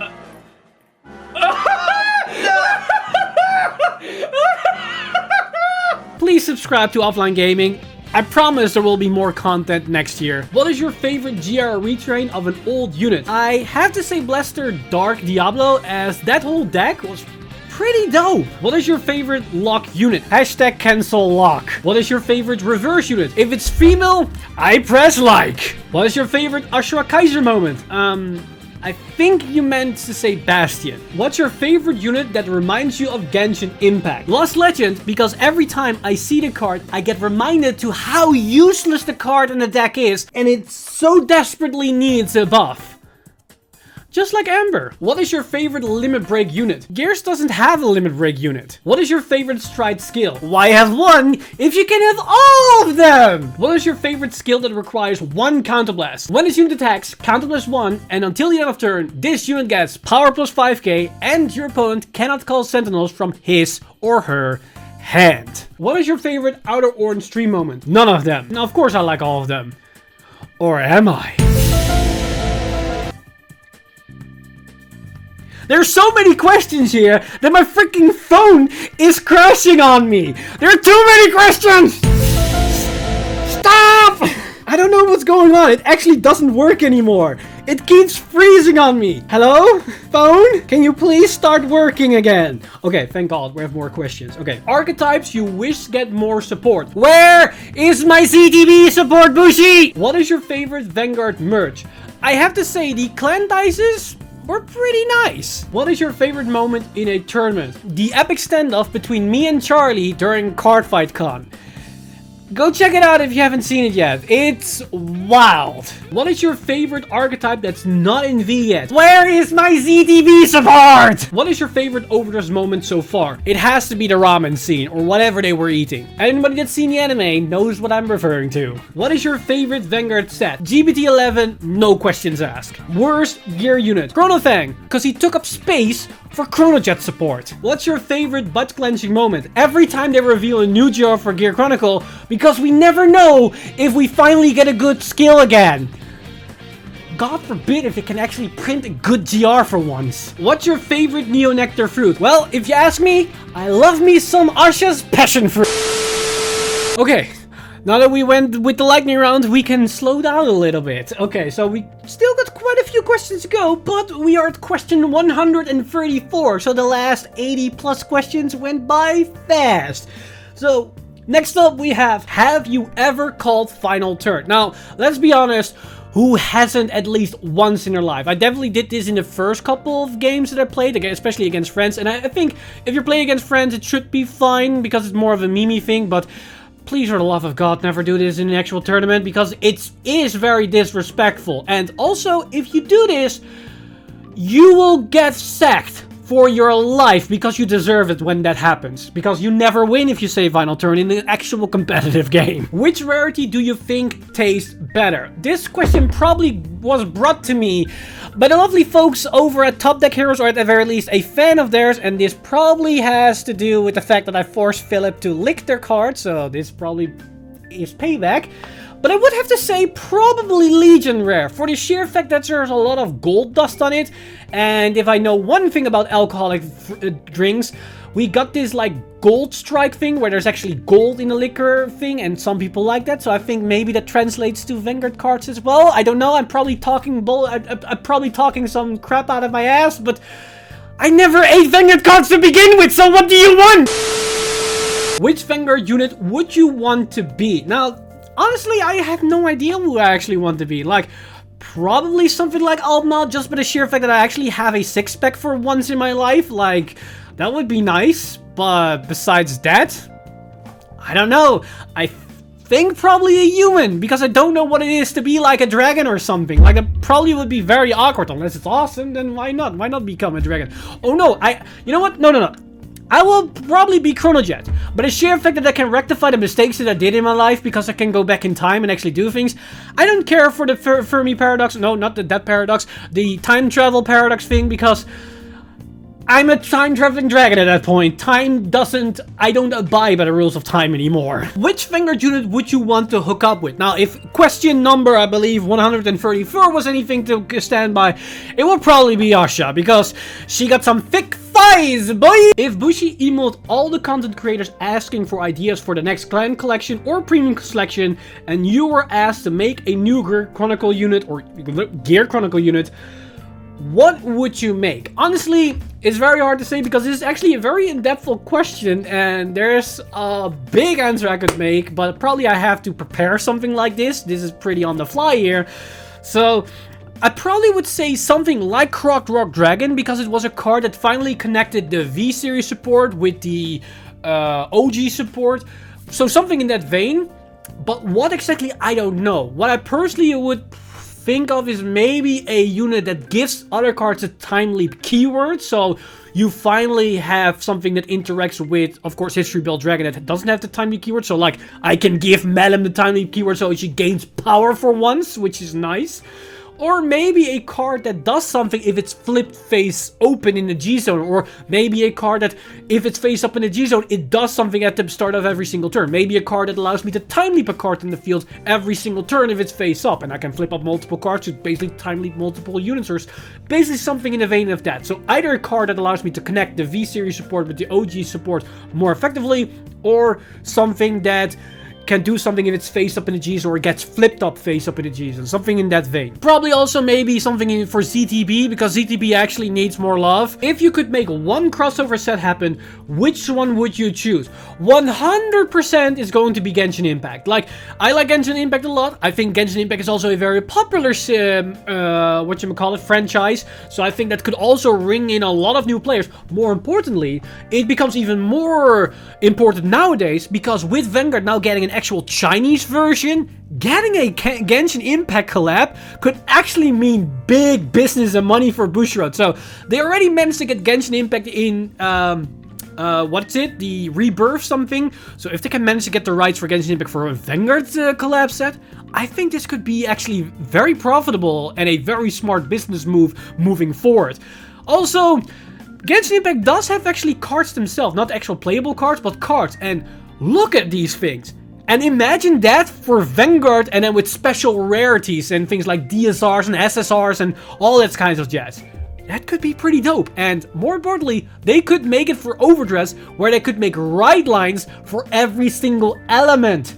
Please subscribe to Offline Gaming. I promise there will be more content next year. What is your favorite GR retrain of an old unit? I have to say Blaster Dark Diablo, as that whole deck was pretty dope. What is your favorite lock unit? Hashtag cancel lock. What is your favorite reverse unit? If it's female, I press like. What is your favorite Ashura Kaiser moment? I think you meant to say Bastion. What's your favorite unit that reminds you of Genshin Impact? Lost Legend, because every time I see the card, I get reminded to how useless the card in the deck is, and it so desperately needs a buff. Just like Amber. What is your favorite limit break unit? Gears doesn't have a limit break unit. What is your favorite stride skill? Why have one if you can have all of them? What is your favorite skill that requires 1 counterblast? When this unit attacks, counterblast 1, and until the end of turn, this unit gets power plus 5k, and your opponent cannot call sentinels from his or her hand. What is your favorite OuterOrange stream moment? None of them. Now, of course I like all of them. Or am I? There's so many questions here that my freaking phone is crashing on me. There are too many questions! Stop! I don't know what's going on. It actually doesn't work anymore. It keeps freezing on me. Hello? Phone? Can you please start working again? Okay, thank God we have more questions. Okay, archetypes you wish get more support. Where is my CTB support, Bushi? What is your favorite Vanguard merch? I have to say the clan dices were pretty nice. What is your favorite moment in a tournament? The epic standoff between me and Charlie during Cardfight Con. Go check it out if you haven't seen it yet. It's wild. What is your favorite archetype that's not in V yet? Where is my ZTV support? What is your favorite overdress moment so far? It has to be the ramen scene or whatever they were eating. Anybody that's seen the anime knows what I'm referring to. What is your favorite Vanguard set? GBT11, no questions asked. Worst gear unit? Chronofang, because he took up space for Chronojet support. What's your favorite butt-clenching moment? Every time they reveal a new GR for Gear Chronicle, because we never know if we finally get a good skill again. God forbid if it can actually print a good GR for once. What's your favorite Neo Nectar fruit? Well, if you ask me, I love me some Asha's passion fruit. Okay, now that we went with the lightning round, we can slow down a little bit. Okay, so we still got quite a few questions to go, but we are at question 134, so the last 80 plus questions went by fast. So, next up we have you ever called Final Turn? Now, let's be honest, who hasn't at least once in their life? I definitely did this in the first couple of games that I played, especially against friends, and I think if you're playing against friends, it should be fine, because it's more of a meme thing, but please, for the love of God, never do this in an actual tournament, because it is very disrespectful. And also, if you do this, you will get sacked for your life, because you deserve it when that happens. Because you never win if you say Final Turn in an actual competitive game. Which rarity do you think tastes better? This question probably was brought to me by the lovely folks over at Top Deck Heroes, or at the very least a fan of theirs, and this probably has to do with the fact that I forced Philip to lick their card, so this probably is payback. But I would have to say probably Legion Rare, for the sheer fact that there's a lot of gold dust on it. And if I know one thing about alcoholic drinks, we got this like gold strike thing where there's actually gold in the liquor thing, and some people like that. So I think maybe that translates to Vanguard cards as well. I don't know, I'm probably talking I'm probably talking some crap out of my ass, but I never ate Vanguard cards to begin with, so what do you want? Which Vanguard unit would you want to be? Now, honestly, I have no idea who I actually want to be. Like, probably something like Altma, just by the sheer fact that I actually have a six-pack for once in my life. Like, that would be nice. But besides that, I don't know. I think probably a human, because I don't know what it is to be like a dragon or something. Like, it probably would be very awkward. Unless it's awesome, then why not? Why not become a dragon? Oh no, you know what? No. I will probably be Chronojet, but the sheer fact that I can rectify the mistakes that I did in my life, because I can go back in time and actually do things. I don't care for the Fermi paradox, no, not that paradox, the time travel paradox thing, because I'm a time-traveling dragon at that point. I don't abide by the rules of time anymore. Which Vanguard unit would you want to hook up with? Now, if question number, I believe, 134 was anything to stand by, it would probably be Asha, because she got some thick thighs, boy! If Bushi emailed all the content creators asking for ideas for the next clan collection or premium selection, and you were asked to make a new Gear Chronicle unit, or Gear Chronicle unit, what would you make? Honestly, it's very hard to say, because this is actually a very in-depth question, and there's a big answer I could make, but probably I have to prepare something like this. This is pretty on the fly here. So I probably would say something like Croc Rock Dragon, because it was a card that finally connected the V-Series support with the OG support. So something in that vein, but what exactly, I don't know. What I personally would think of is maybe a unit that gives other cards a time leap keyword, so you finally have something that interacts with, of course, History Belt Dragon that doesn't have the time leap keyword, so like, I can give Malum the time leap keyword so she gains power for once, which is nice. Or maybe a card that does something if it's flipped face open in the G-Zone. Or maybe a card that, if it's face up in the G-Zone, it does something at the start of every single turn. Maybe a card that allows me to time leap a card in the field every single turn if it's face up. And I can flip up multiple cards to basically time leap multiple units. Or basically something in the vein of that. So either a card that allows me to connect the V-Series support with the OG support more effectively. Or something that can do something if it's face up in the G's, or it gets flipped up face up in the G's, and something in that vein. Probably also maybe something for ZTB, because ZTB actually needs more love. If you could make one crossover set happen, which one would you choose? 100% is going to be Genshin Impact. Like, I like Genshin Impact a lot. I think Genshin Impact is also a very popular franchise, so I think that could also ring in a lot of new players. More importantly, it becomes even more important nowadays, because with Vanguard now getting an actual Chinese version, getting a Genshin Impact collab could actually mean big business and money for Bushiroad. So they already managed to get Genshin Impact in what's it? The Rebirth something. So if they can manage to get the rights for Genshin Impact for a Vanguard collab set, I think this could be actually very profitable and a very smart business move moving forward. Also, Genshin Impact does have actually cards themselves, not actual playable cards, but cards. And look at these things. And imagine that for Vanguard, and then with special rarities and things like DSRs and SSRs and all that kinds of jazz. That could be pretty dope. And more importantly, they could make it for Overdress, where they could make ride lines for every single element.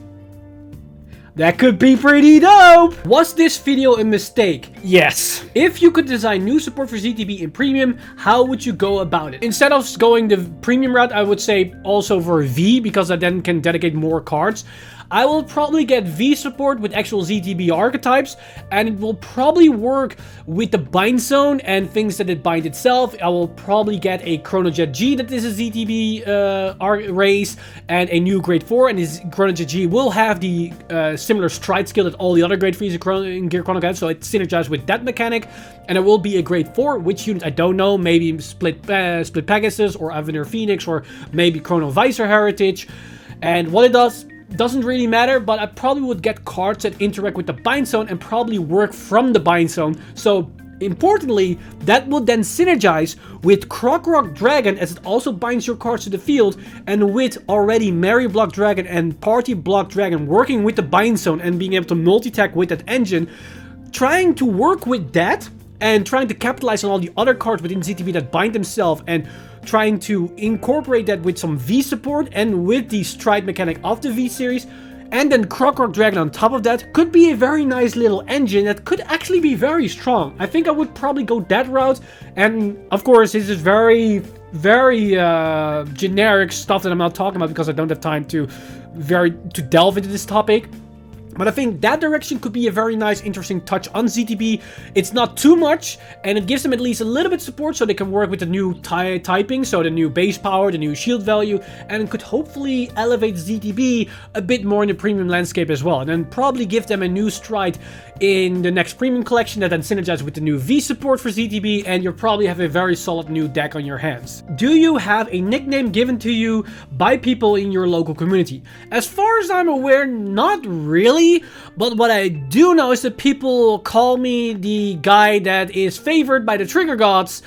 That could be pretty dope! Was this video a mistake? Yes. If you could design new support for ZTB in Premium, how would you go about it? Instead of going the Premium route, I would say also for V, because I then can dedicate more cards. I will probably get V support with actual ZTB archetypes, and it will probably work with the bind zone and things that it bind itself. I will probably get a Chronojet G that is a ZTB race, and a new grade 4, and this Chronojet G will have the similar stride skill that all the other grade 3s in Gear Chronicle have, so it synergizes with that mechanic. And it will be a grade 4, which unit I don't know, maybe Split Pegasus, or Avenir Phoenix, or maybe Chrono Visor Heritage. And what it does doesn't really matter, but I probably would get cards that interact with the bind zone and probably work from the bind zone. So importantly, that will then synergize with Croc Dragon, as it also binds your cards to the field, and with already Mary Block Dragon and Party Block Dragon working with the bind zone and being able to multi-attack with that engine. Trying to work with that and trying to capitalize on all the other cards within ZTB that bind themselves, and trying to incorporate that with some V support and with the stride mechanic of the V series, and then Croc Dragon on top of that, could be a very nice little engine that could actually be very strong. I think I would probably go that route. And of course, this is very generic stuff that I'm not talking about because I don't have time to delve into this topic. But I think that direction could be a very nice, interesting touch on ZTB. It's not too much, and it gives them at least a little bit support so they can work with the new typing, so the new base power, the new shield value, and it could hopefully elevate ZTB a bit more in the premium landscape as well. And then probably give them a new stride in the next premium collection that then synergizes with the new V support for ZTB, and you'll probably have a very solid new deck on your hands. Do you have a nickname given to you by people in your local community? As far as I'm aware, not really. But what I do know is that people call me the guy that is favored by the trigger gods,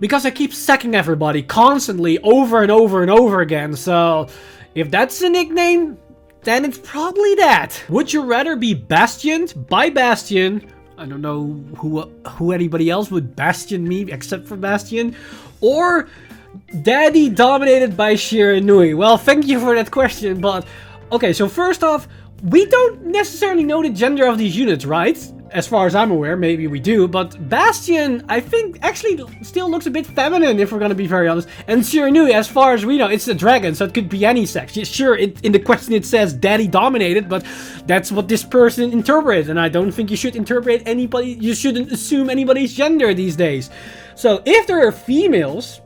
because I keep sacking everybody constantly over and over and over again. So if that's a nickname, then it's probably that. Would you rather be bastioned by Bastion? I don't know who anybody else would bastion me except for Bastion, or daddy dominated by Shiranui? Well, thank you for that question, but okay, so first off, we don't necessarily know the gender of these units, right? As far as I'm aware, maybe we do, but Bastion, I think, actually still looks a bit feminine, if we're gonna be very honest. And Shiranui, as far as we know, it's a dragon, so it could be any sex. Sure, in the question it says daddy dominated, but that's what this person interprets, and I don't think you should you shouldn't assume anybody's gender these days. So, if there are females,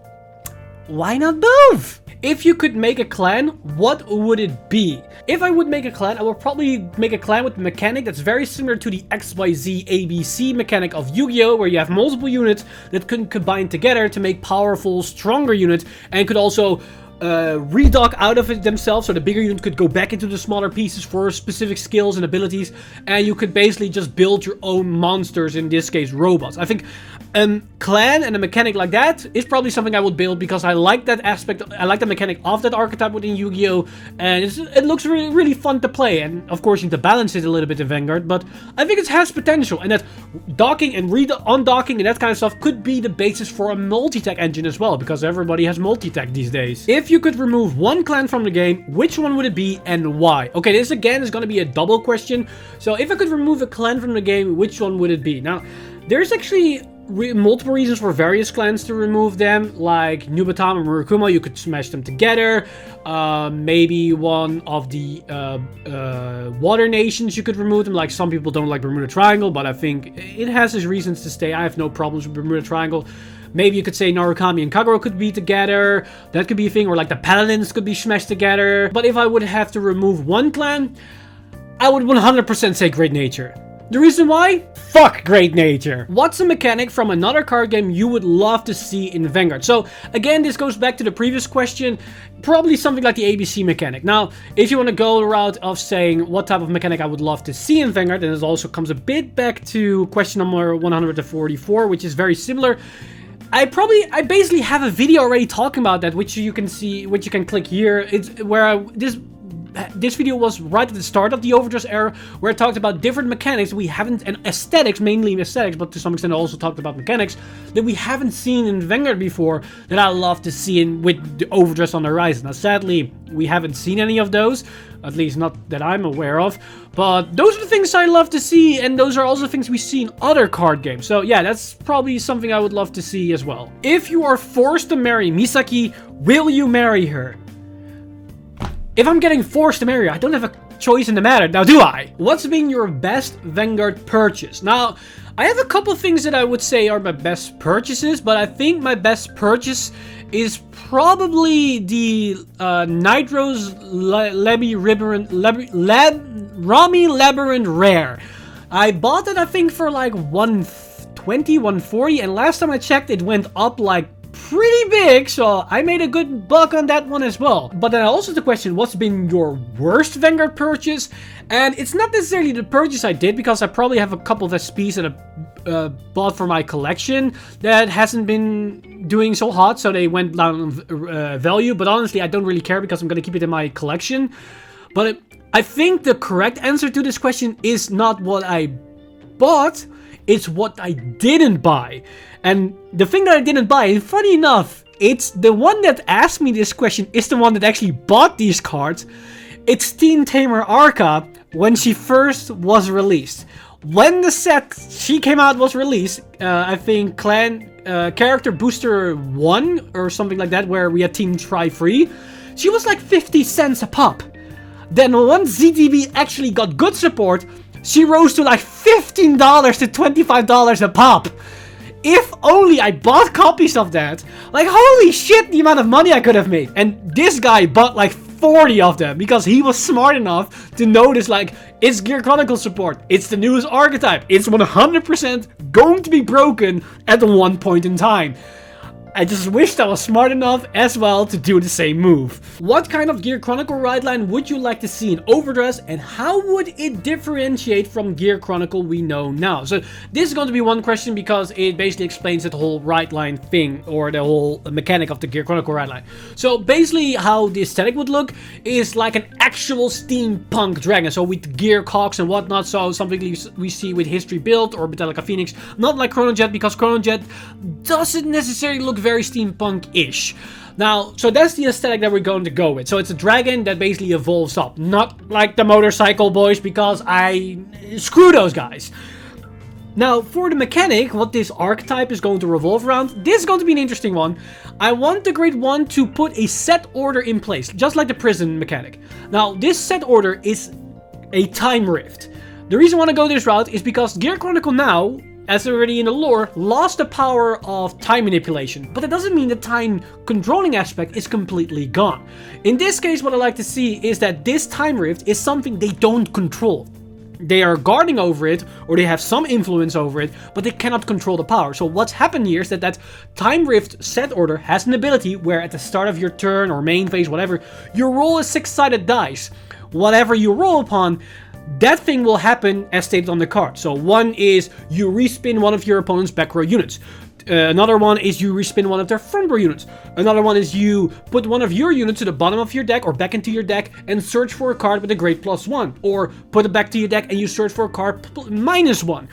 why not both? If you could make a clan, what would it be? If I would make a clan, I would probably make a clan with a mechanic that's very similar to the XYZ ABC mechanic of Yu-Gi-Oh! Where you have multiple units that can combine together to make powerful, stronger units, and could also redock out of it themselves, so the bigger unit could go back into the smaller pieces for specific skills and abilities, and you could basically just build your own monsters, in this case robots. I think a clan and a mechanic like that is probably something I would build, because I like that aspect, I like the mechanic of that archetype within Yu-Gi-Oh! And it looks really, really fun to play, and of course you need to balance it a little bit in Vanguard, but I think it has potential, and that docking and undocking and that kind of stuff could be the basis for a multi-tech engine as well, because everybody has multi-tech these days. If you could remove one clan from the game, which one would it be and why? Okay, this again is going to be a double question, so if I could remove a clan from the game, which one would it be? Now, there's actually multiple reasons for various clans to remove them, like Nubatam and Murukuma, you could smash them together. Maybe one of the water nations, you could remove them, like some people don't like Bermuda Triangle, but I think it has its reasons to stay. I have no problems with Bermuda Triangle. Maybe you could say Narukami and Kagero could be together. That could be a thing, or like the Paladins could be smashed together. But if I would have to remove one clan, I would 100% say Great Nature. The reason why? Fuck Great Nature. What's a mechanic from another card game you would love to see in Vanguard? So again, this goes back to the previous question. Probably something like the ABC mechanic. Now, if you want to go the route of saying what type of mechanic I would love to see in Vanguard, then it also comes a bit back to question number 144, which is very similar. I basically have a video already talking about that, which you can see, which you can click here. It's where this video was right at the start of the Overdress era, where I talked about different mechanics we haven't, and aesthetics, mainly aesthetics, but to some extent I also talked about mechanics that we haven't seen in Vanguard before that I love to see with the Overdress on the horizon. Now sadly, we haven't seen any of those, at least not that I'm aware of, but those are the things I love to see, and those are also things we see in other card games. So yeah, that's probably something I would love to see as well. If you are forced to marry Misaki, will you marry her? If I'm getting forced to marry her, I don't have a choice in the matter, now do I? What's been your best Vanguard purchase? Now, I have a couple things that I would say are my best purchases, but I think my best purchase is probably the Nitro's Rami Labyrinth Rare. I bought it, I think, for like 120, 140, and last time I checked, it went up like pretty big, so I made a good buck on that one as well. But then also the question, what's been your worst Vanguard purchase? And it's not necessarily the purchase I did, because I probably have a couple of SPs that I bought for my collection that hasn't been doing so hot, so they went down in value. But honestly, I don't really care, because I'm going to keep it in my collection. But I think the correct answer to this question is not what I bought, it's what I didn't buy. And the thing that I didn't buy, and funny enough, it's the one that asked me this question is the one that actually bought these cards. It's Teen Tamer Arca when she first was released. When the set she came out was released, I think Character Booster 1 or something like that, where we had Team Try Free, she was like 50 cents a pop. Then once ZTB actually got good support, she rose to like $15 to $25 a pop. If only I bought copies of that. Like, holy shit, the amount of money I could have made. And this guy bought like 40 of them, because he was smart enough to notice, like, it's Gear Chronicle support, it's the newest archetype, it's 100% going to be broken at one point in time. I just wished I was smart enough as well to do the same move. What kind of Gear Chronicle ride line would you like to see in Overdress, and how would it differentiate from Gear Chronicle we know now? So this is going to be one question, because it basically explains the whole ride line thing, or the whole mechanic of the Gear Chronicle ride line. So basically how the aesthetic would look is like an actual steampunk dragon, so with gear cocks and whatnot, so something we see with History Build or Metallica Phoenix, not like Chronojet, because Chronojet doesn't necessarily look very steampunk-ish. Now, so that's the aesthetic that we're going to go with. So it's a dragon that basically evolves up, not like the Motorcycle Boys, because screw those guys. Now, for the mechanic, what this archetype is going to revolve around, this is going to be an interesting one. I want the Grade 1 to put a set order in place, just like the prison mechanic. Now, this set order is a time rift. The reason I want to go this route is because Gear Chronicle now, as already in the lore, lost the power of time manipulation, but that doesn't mean the time controlling aspect is completely gone. In this case, what I like to see is that this time rift is something they don't control. They are guarding over it, or they have some influence over it, but they cannot control the power. So what's happened here is that time rift set order has an ability where at the start of your turn or main phase, whatever, you roll a 6-sided dice. Whatever you roll upon, that thing will happen as stated on the card. So one is you respin one of your opponent's back row units. Another one is you respin one of their front row units. Another one is you put one of your units to the bottom of your deck or back into your deck and search for a card with a grade +1. Or put it back to your deck and you search for a card -1.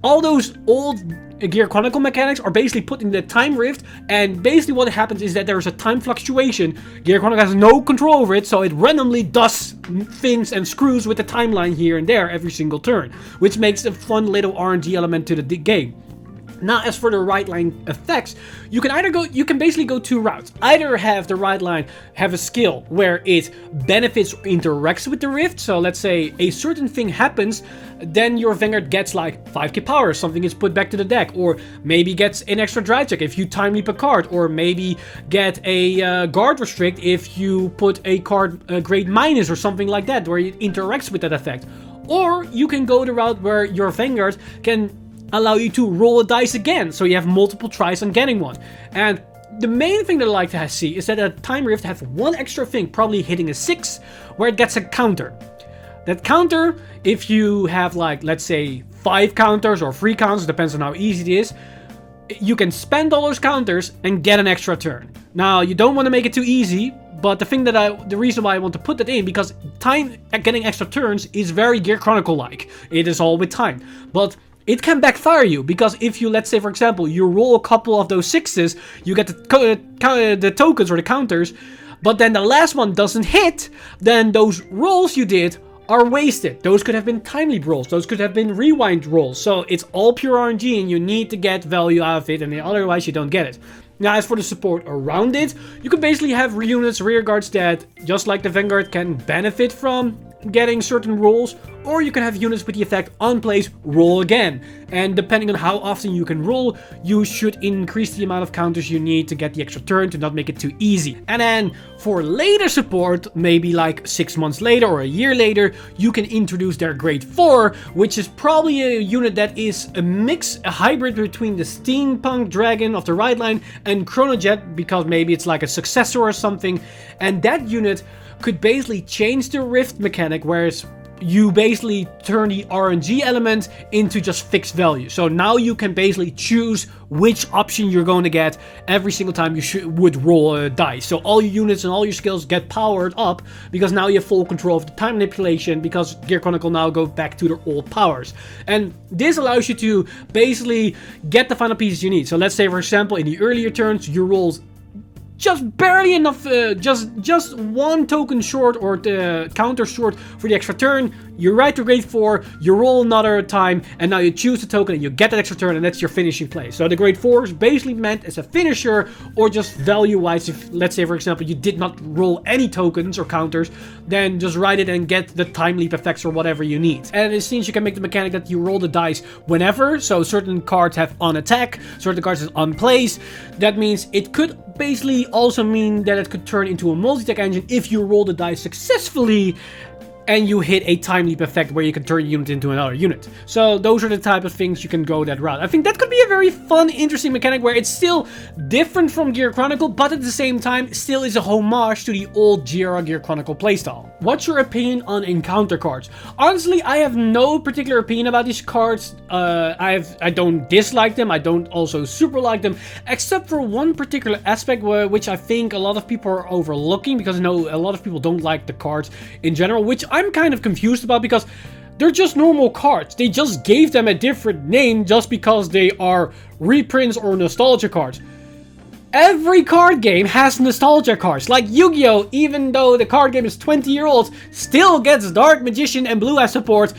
All those old Gear Chronicle mechanics are basically put in the time rift, and basically what happens is that there's a time fluctuation. Gear Chronicle has no control over it, so it randomly does things and screws with the timeline here and there every single turn, which makes a fun little RNG element to the game. Now, as for the ride line effects, you can basically go two routes. Either have the ride line have a skill where it benefits or interacts with the rift. So let's say a certain thing happens, then your Vanguard gets like 5k power, something is put back to the deck, or maybe gets an extra drive check if you time leap a card, or maybe get a guard restrict if you put a card grade minus or something like that, where it interacts with that effect. Or you can go the route where your Vanguard can allow you to roll a dice again, so you have multiple tries on getting one. And the main thing that I like to see is that a time rift has one extra thing, probably hitting a 6, where it gets a counter. That counter, if you have like, let's say 5 counters or 3 counters, depends on how easy it is, you can spend all those counters and get an extra turn. Now, you don't want to make it too easy, but the reason why I want to put that in, because time at getting extra turns is very Gear Chronicle-like. It is all with time. But it can backfire you, because if you, let's say for example, you roll a couple of those 6s, you get the tokens or the counters, but then the last one doesn't hit, then those rolls you did are wasted. Those could have been time leap rolls, those could have been rewind rolls, so it's all pure RNG and you need to get value out of it, and otherwise you don't get it. Now, as for the support around it, you can basically have units, rear guards that, just like the Vanguard, can benefit from getting certain rolls, or you can have units with the effect on place, roll again. And depending on how often you can roll, you should increase the amount of counters you need to get the extra turn to not make it too easy. And then for later support, maybe like 6 months later or a year later, you can introduce their grade 4, which is probably a unit that is a hybrid between the Steampunk Dragon of the Ride line and Chronojet, because maybe it's like a successor or something. And that unit could basically change the Rift mechanic, whereas you basically turn the RNG element into just fixed value. So now you can basically choose which option you're going to get every single time you would roll a dice. So all your units and all your skills get powered up, because now you have full control of the time manipulation, because Gear Chronicle now go back to their old powers. And this allows you to basically get the final pieces you need. So let's say, for example, in the earlier turns, you rolled just barely enough, just one token short or the counter short for the extra turn. You ride to grade 4, you roll another time, and now you choose the token and you get that extra turn, and that's your finishing play. So the grade 4 is basically meant as a finisher, or just value-wise. If, let's say for example, you did not roll any tokens or counters, then just ride it and get the time leap effects or whatever you need. And it seems you can make the mechanic that you roll the dice whenever, so certain cards have on attack, certain cards have on place. That means it could basically also mean that it could turn into a multi-attack engine if you roll the dice successfully and you hit a time leap effect where you can turn a unit into another unit. So those are the type of things you can go that route. I think that could be a very fun, interesting mechanic where it's still different from Gear Chronicle, but at the same time still is a homage to the old Gear Chronicle playstyle. What's your opinion on encounter cards? Honestly, I have no particular opinion about these cards. I don't dislike them, I don't also super like them, except for one particular aspect which I think a lot of people are overlooking, because I know a lot of people don't like the cards in general, which I'm kind of confused about, because they're just normal cards. They just gave them a different name just because they are reprints or nostalgia cards. Every card game has nostalgia cards. Like Yu-Gi-Oh!, even though the card game is 20-year-old, still gets Dark Magician and Blue Eyes support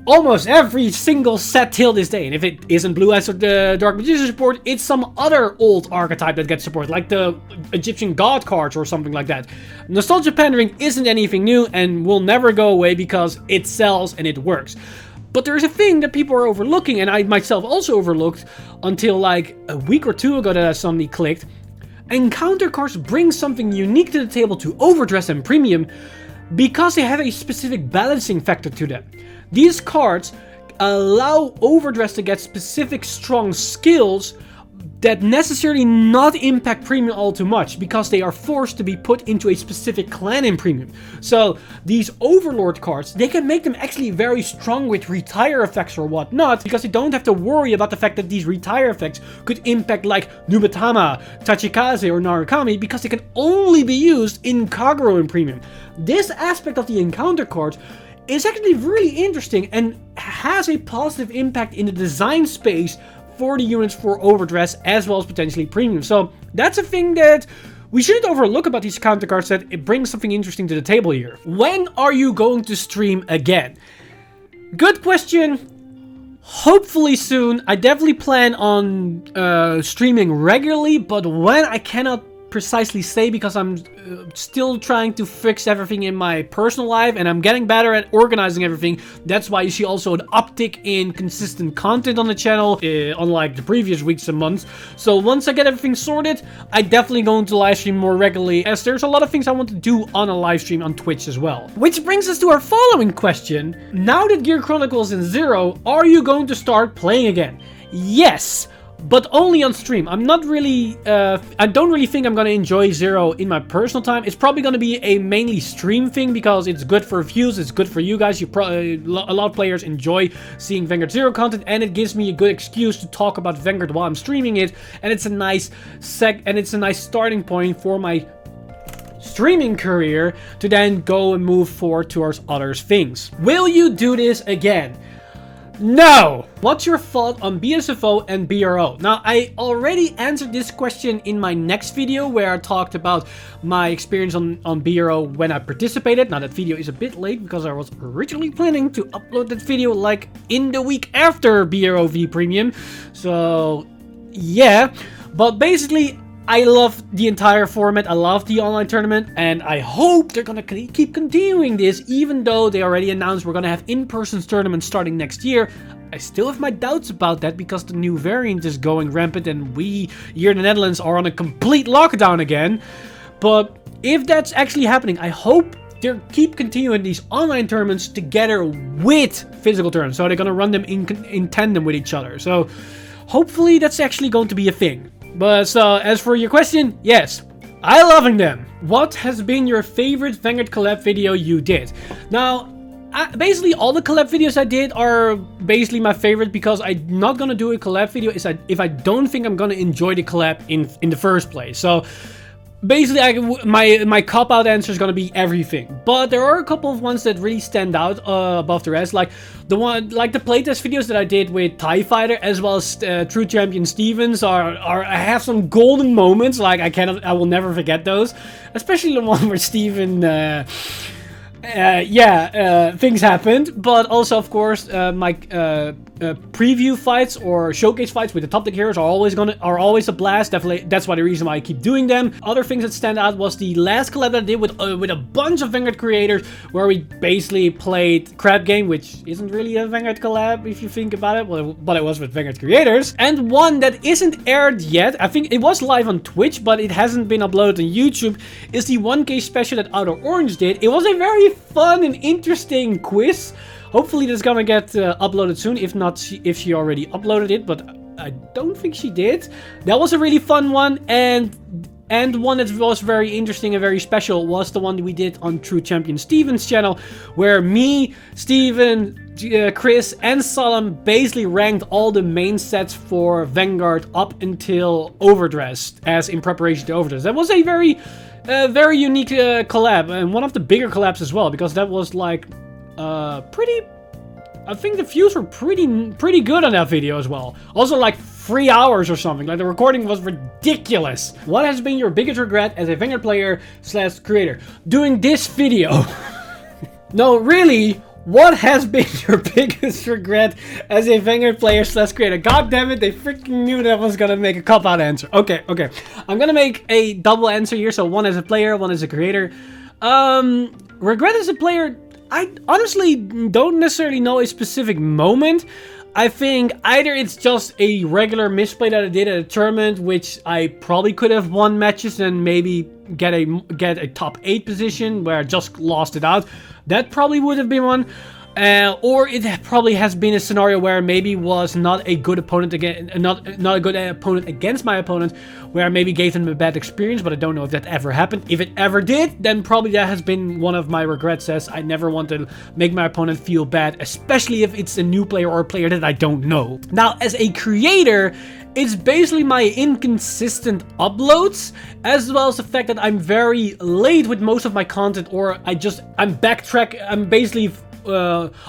almost every single set till this day. And if it isn't Blue Eyes or the Dark Magician support, it's some other old archetype that gets support, like the Egyptian God cards or something like that. Nostalgia pandering isn't anything new and will never go away because it sells and it works. But there's a thing that people are overlooking, and I myself also overlooked until like a week or two ago that I suddenly clicked. Encounter cards bring something unique to the table to Overdress and Premium because they have a specific balancing factor to them. These cards allow Overdress to get specific strong skills that necessarily not impact Premium all too much, because they are forced to be put into a specific clan in Premium. So these Overlord cards, they can make them actually very strong with retire effects or whatnot, because they don't have to worry about the fact that these retire effects could impact like Nubatama, Tachikaze, or Narukami, because they can only be used in Kagero in Premium. This aspect of the encounter cards is actually really interesting and has a positive impact in the design space for the units for Overdress as well as potentially Premium. So that's a thing that we shouldn't overlook about these counter cards, that it brings something interesting to the table here. When are you going to stream again? Good question. Hopefully soon. I definitely plan on streaming regularly, but when, I cannot precisely say, because I'm still trying to fix everything in my personal life and I'm getting better at organizing everything. That's why you see also an uptick in consistent content on the channel, unlike the previous weeks and months. So once I get everything sorted, I definitely going to live stream more regularly, as there's a lot of things I want to do on a live stream on Twitch as well. Which brings us to our following question. Now that Gear Chronicles is in 0, are you going to start playing again? Yes. but only on stream. I'm not really, I don't really think I'm gonna enjoy Zero in my personal time. It's probably gonna be a mainly stream thing because it's good for views, it's good for you guys. A lot of players enjoy seeing Vanguard Zero content, and it gives me a good excuse to talk about Vanguard while I'm streaming it. And it's a nice starting point for my streaming career to then go and move forward towards other things. Will you do this again? No! What's your thought on BSFO and BRO? Now, I already answered this question in my next video where I talked about my experience on BRO when I participated. Now, that video is a bit late because I was originally planning to upload that video like in the week after BRO V Premium. So, yeah. But basically, I love the entire format, I love the online tournament, and I hope they're gonna keep continuing this, even though they already announced we're gonna have in-person tournaments starting next year. I still have my doubts about that because the new variant is going rampant and we here in the Netherlands are on a complete lockdown again. But if that's actually happening, I hope they keep continuing these online tournaments together with physical tournaments. So they're gonna run them in tandem with each other. So hopefully that's actually going to be a thing. But so, as for your question, yes, I loving them. What has been your favorite Vanguard collab video you did? Now, basically all the collab videos I did are basically my favorite because I'm not gonna do a collab video if I don't think I'm gonna enjoy the collab in the first place. So basically, my cop-out answer is gonna be everything, but there are a couple of ones that really stand out above the rest, like the playtest videos that I did with TIE Fighter as well as True Champion Stevens I have some golden moments. Like I will never forget those, especially the one where Steven things happened, but also of course my preview fights or showcase fights with the top deck heroes are always a blast. Definitely, that's why the reason why I keep doing them. Other things that stand out was the last collab that I did with a bunch of Vanguard creators, where we basically played Crab Game, which isn't really a Vanguard collab if you think about it, but it was with Vanguard creators. And one that isn't aired yet, I think it was live on Twitch, but it hasn't been uploaded on YouTube, is the 1K special that OuterOrange did. It was a very fun and interesting quiz. Hopefully that's gonna get uploaded soon. If not, if she already uploaded it, but I don't think she did. That was a really fun one, and one that was very interesting and very special was the one that we did on True Champion Steven's channel, where me, Steven, Chris, and Solemn basically ranked all the main sets for Vanguard up until Overdressed, as in preparation to Overdressed. That was a very unique collab, and one of the bigger collabs as well, because that was like I think the views were pretty good on that video as well. Also like 3 hours or something. Like the recording was ridiculous. What has been your biggest regret as a Vanguard player / creator? Doing this video. No, really, what has been your biggest regret as a Vanguard player / creator? God damn it, they freaking knew that I was gonna make a cop-out answer. Okay. I'm gonna make a double answer here. So one as a player, one as a creator. Regret as a player, I honestly don't necessarily know a specific moment. I think either it's just a regular misplay that I did at a tournament, which I probably could have won matches and maybe get a top 8 position where I just lost it out. That probably would have been one. Or it probably has been a scenario where maybe was not a good opponent not a good opponent against my opponent, where I maybe gave them a bad experience, but I don't know if that ever happened. If it ever did, then probably that has been one of my regrets, as I never want to make my opponent feel bad, especially if it's a new player or a player that I don't know. Now, as a creator, it's basically my inconsistent uploads, as well as the fact that I'm very late with most of my content, or I'm basically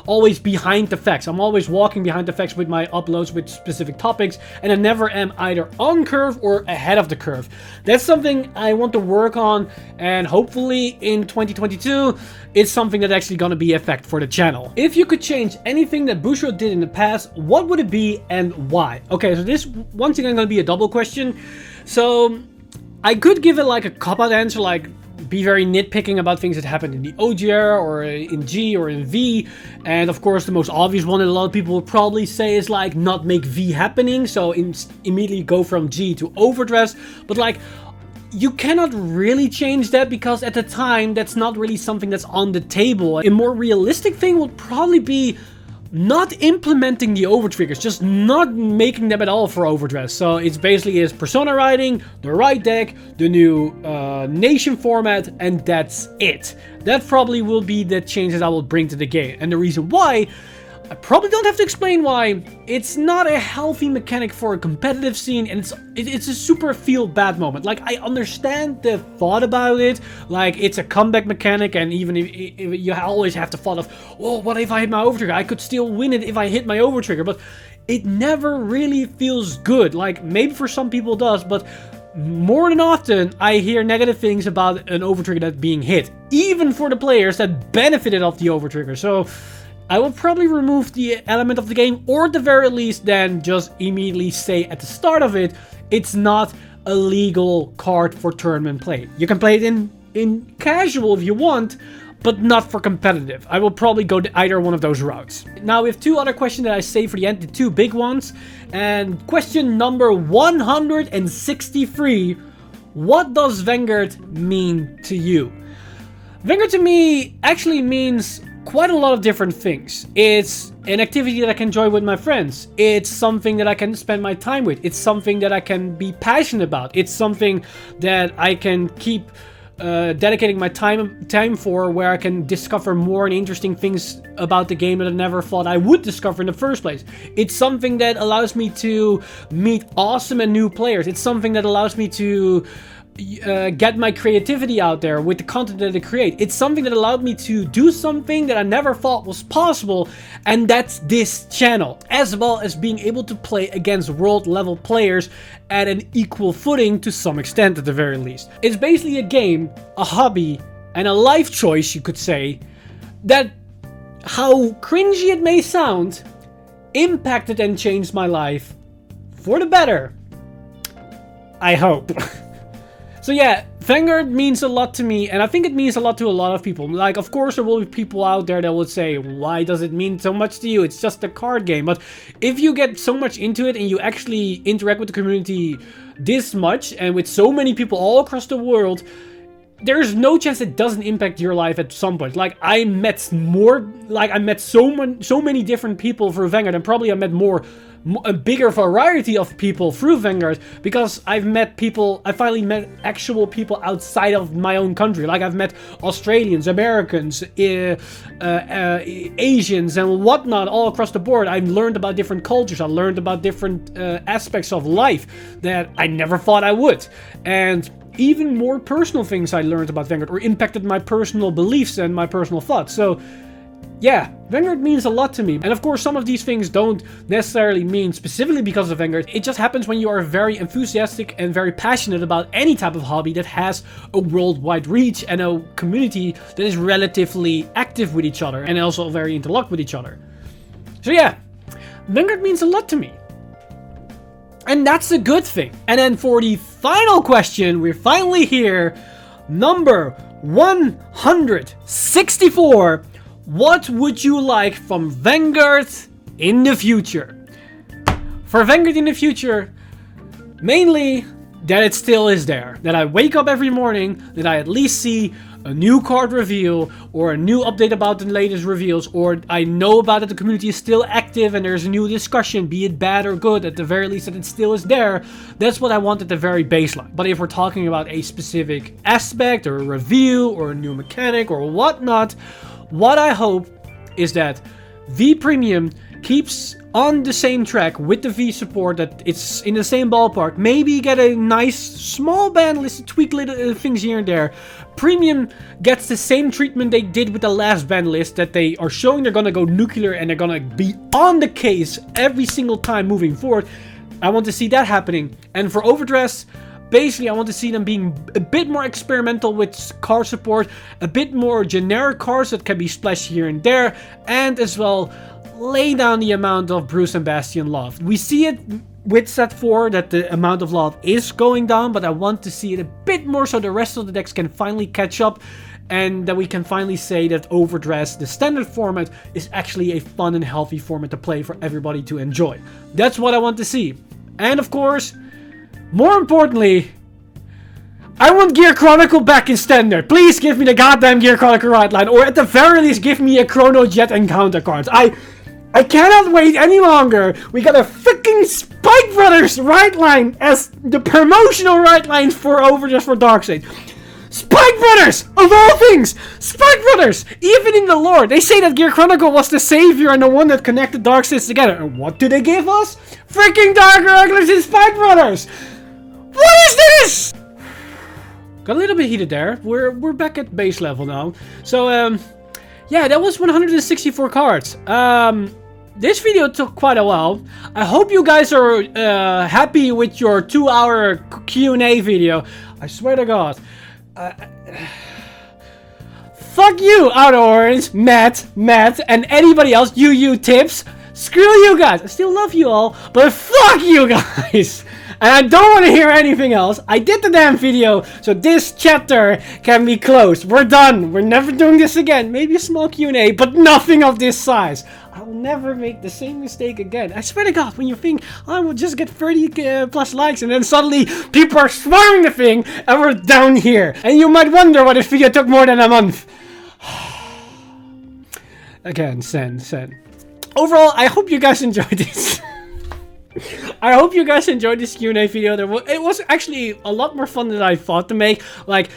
always behind the facts. I'm always walking behind the facts with my uploads with specific topics, and I never am either on curve or ahead of the curve. That's something I want to work on, and hopefully in 2022 it's something that's actually gonna be a fact for the channel. If you could change anything that Bushiroad did in the past, what would it be and why? Okay, so this once again gonna be a double question. So I could give it like a cop-out answer, like be very nitpicking about things that happened in the OGR or in G or in V, and of course the most obvious one that a lot of people would probably say is like not make V happening, so immediately go from G to Overdress. But like, you cannot really change that because at the time that's not really something that's on the table. A more realistic thing would probably be not implementing the overtriggers, just not making them at all for Overdress. So it's basically is persona writing, the right deck, the new nation format, and that's it. That probably will be the changes I will bring to the game. And the reason why, I probably don't have to explain why. It's not a healthy mechanic for a competitive scene, and it's a super feel bad moment. Like, I understand the thought about it, like it's a comeback mechanic, and even if you always have the thought of, oh, what if I hit my overtrigger? I could still win it if I hit my overtrigger, but it never really feels good. Like, maybe for some people it does, but more than often, I hear negative things about an overtrigger that's being hit, even for the players that benefited off the overtrigger. So I will probably remove the element of the game, or at the very least then just immediately say at the start of it, it's not a legal card for tournament play. You can play it in casual if you want, but not for competitive. I will probably go to either one of those routes. Now we have two other questions that I saved for the end, the two big ones. And question number 163, what does Vanguard mean to you? Vanguard to me actually means quite a lot of different things. It's an activity that I can enjoy with my friends. It's something that I can spend my time with. It's something that I can be passionate about. It's something that I can keep dedicating my time for, where I can discover more and interesting things about the game that I never thought I would discover in the first place. It's something that allows me to meet awesome and new players. It's something that allows me to get my creativity out there with the content that I create. It's something that allowed me to do something that I never thought was possible, and that's this channel, as well as being able to play against world level players at an equal footing to some extent at the very least. It's basically a game, a hobby, and a life choice, you could say, that, how cringy it may sound, impacted and changed my life for the better. I hope. So yeah, Vanguard means a lot to me, and I think it means a lot to a lot of people. Like, of course, there will be people out there that would say, why does it mean so much to you? It's just a card game. But if you get so much into it and you actually interact with the community this much, and with so many people all across the world, there's no chance it doesn't impact your life at some point. Like, I met so many different people through Vanguard, and probably I met a bigger variety of people through Vanguard, because I finally met actual people outside of my own country. Like, I've met Australians, Americans, Asians, and whatnot all across the board. I've learned about different cultures. I learned about different aspects of life that I never thought I would. And even more personal things I learned about Vanguard, or impacted my personal beliefs and my personal thoughts. So yeah, Vanguard means a lot to me. And of course, some of these things don't necessarily mean specifically because of Vanguard. It just happens when you are very enthusiastic and very passionate about any type of hobby that has a worldwide reach and a community that is relatively active with each other and also very interlocked with each other. So yeah, Vanguard means a lot to me. And that's a good thing. And then for the final question, we're finally here. Number 164. What would you like from Vanguard in the future? For Vanguard in the future, mainly that it still is there. That I wake up every morning, that I at least see a new card reveal, or a new update about the latest reveals, or I know about that the community is still active and there's a new discussion, be it bad or good, at the very least that it still is there. That's what I want at the very baseline. But if we're talking about a specific aspect, or a review, or a new mechanic, or whatnot, what I hope is that V Premium keeps on the same track with the V support, that it's in the same ballpark. Maybe get a nice small ban list, tweak little things here and there. Premium gets the same treatment they did with the last ban list, that they are showing they're gonna go nuclear and they're gonna be on the case every single time moving forward. I want to see that happening. And for Overdress, basically I want to see them being a bit more experimental with card support, a bit more generic cards that can be splashed here and there, and as well lay down the amount of Bruce and Bastion love. We see it with set 4 that the amount of love is going down, but I want to see it a bit more so the rest of the decks can finally catch up, and that we can finally say that Overdress, the standard format, is actually a fun and healthy format to play for everybody to enjoy. That's what I want to see. And of course, more importantly, I want Gear Chronicle back in standard. Please give me the goddamn Gear Chronicle right line, or at the very least give me a Chrono Jet encounter cards. I cannot wait any longer. We got a freaking Spike Brothers right line as the promotional right line for Overdress for Darkseid. Spike Brothers! Of all things! Spike Brothers! Even in the lore, they say that Gear Chronicle was the savior and the one that connected Darkseids together. And what do they give us? Freaking Dark Regulars and Spike Brothers! What is this? Got a little bit heated there. We're back at base level now. So, yeah, that was 164 cards. This video took quite a while. I hope you guys are happy with your 2-hour Q&A video. I swear to God. Fuck you, OuterOrange, Matt, and anybody else, you tips. Screw you guys. I still love you all, but fuck you guys. And I don't want to hear anything else. I did the damn video, so this chapter can be closed. We're done. We're never doing this again. Maybe a small Q&A, but nothing of this size. I'll never make the same mistake again. I swear to God, when you think, I will just get 30 plus likes, and then suddenly people are swarming the thing, and we're down here. And you might wonder why this video took more than a month. Again, send. Overall, I hope you guys enjoyed this. I hope you guys enjoyed this Q&A video. It was actually a lot more fun than I thought to make. Like,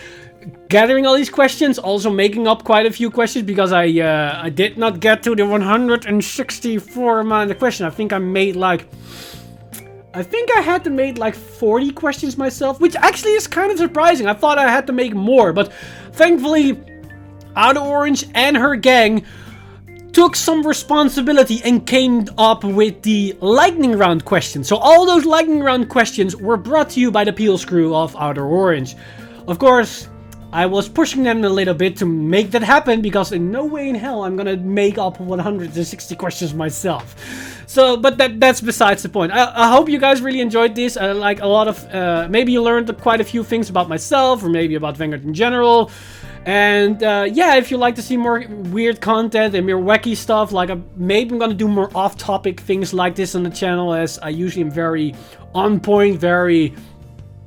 gathering all these questions, also making up quite a few questions, because I did not get to the 164 amount of questions. I think I made like... I think I had to make like 40 questions myself, which actually is kind of surprising. I thought I had to make more, but thankfully, OuterOrange and her gang took some responsibility and came up with the lightning round questions. So all those lightning round questions were brought to you by the Peels crew of OuterOrange. Of course, I was pushing them a little bit to make that happen, because in no way in hell I'm gonna make up 160 questions myself. So, but that's besides the point. I hope you guys really enjoyed this. Like a lot of, maybe you learned quite a few things about myself, or maybe about Vanguard in general. And yeah, if you like to see more weird content and more wacky stuff, like maybe I'm gonna do more off-topic things like this on the channel, as I usually am very on point, very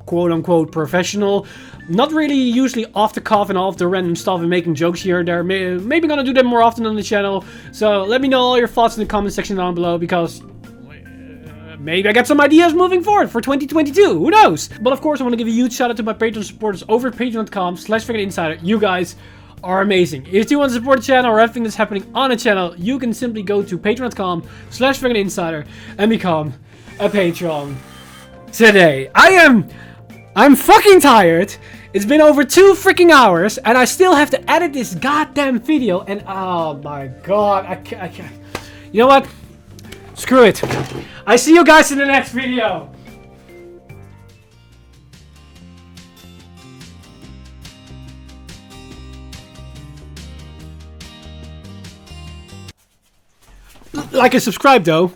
quote-unquote professional. Not really usually off the cuff and off the random stuff and making jokes here and there. Maybe gonna do that more often on the channel. So let me know all your thoughts in the comment section down below, because maybe I get some ideas moving forward for 2022. Who knows? But of course, I want to give a huge shout out to my Patreon supporters over at patreon.com/VanguardInsider. You guys are amazing. If you want to support the channel or everything that's happening on the channel, you can simply go to patreon.com/VanguardInsider and become a patron today. I'm fucking tired. It's been over 2 freaking hours, and I still have to edit this goddamn video. And oh my God, I can't. You know what? Screw it. I see you guys in the next video. Like and subscribe though.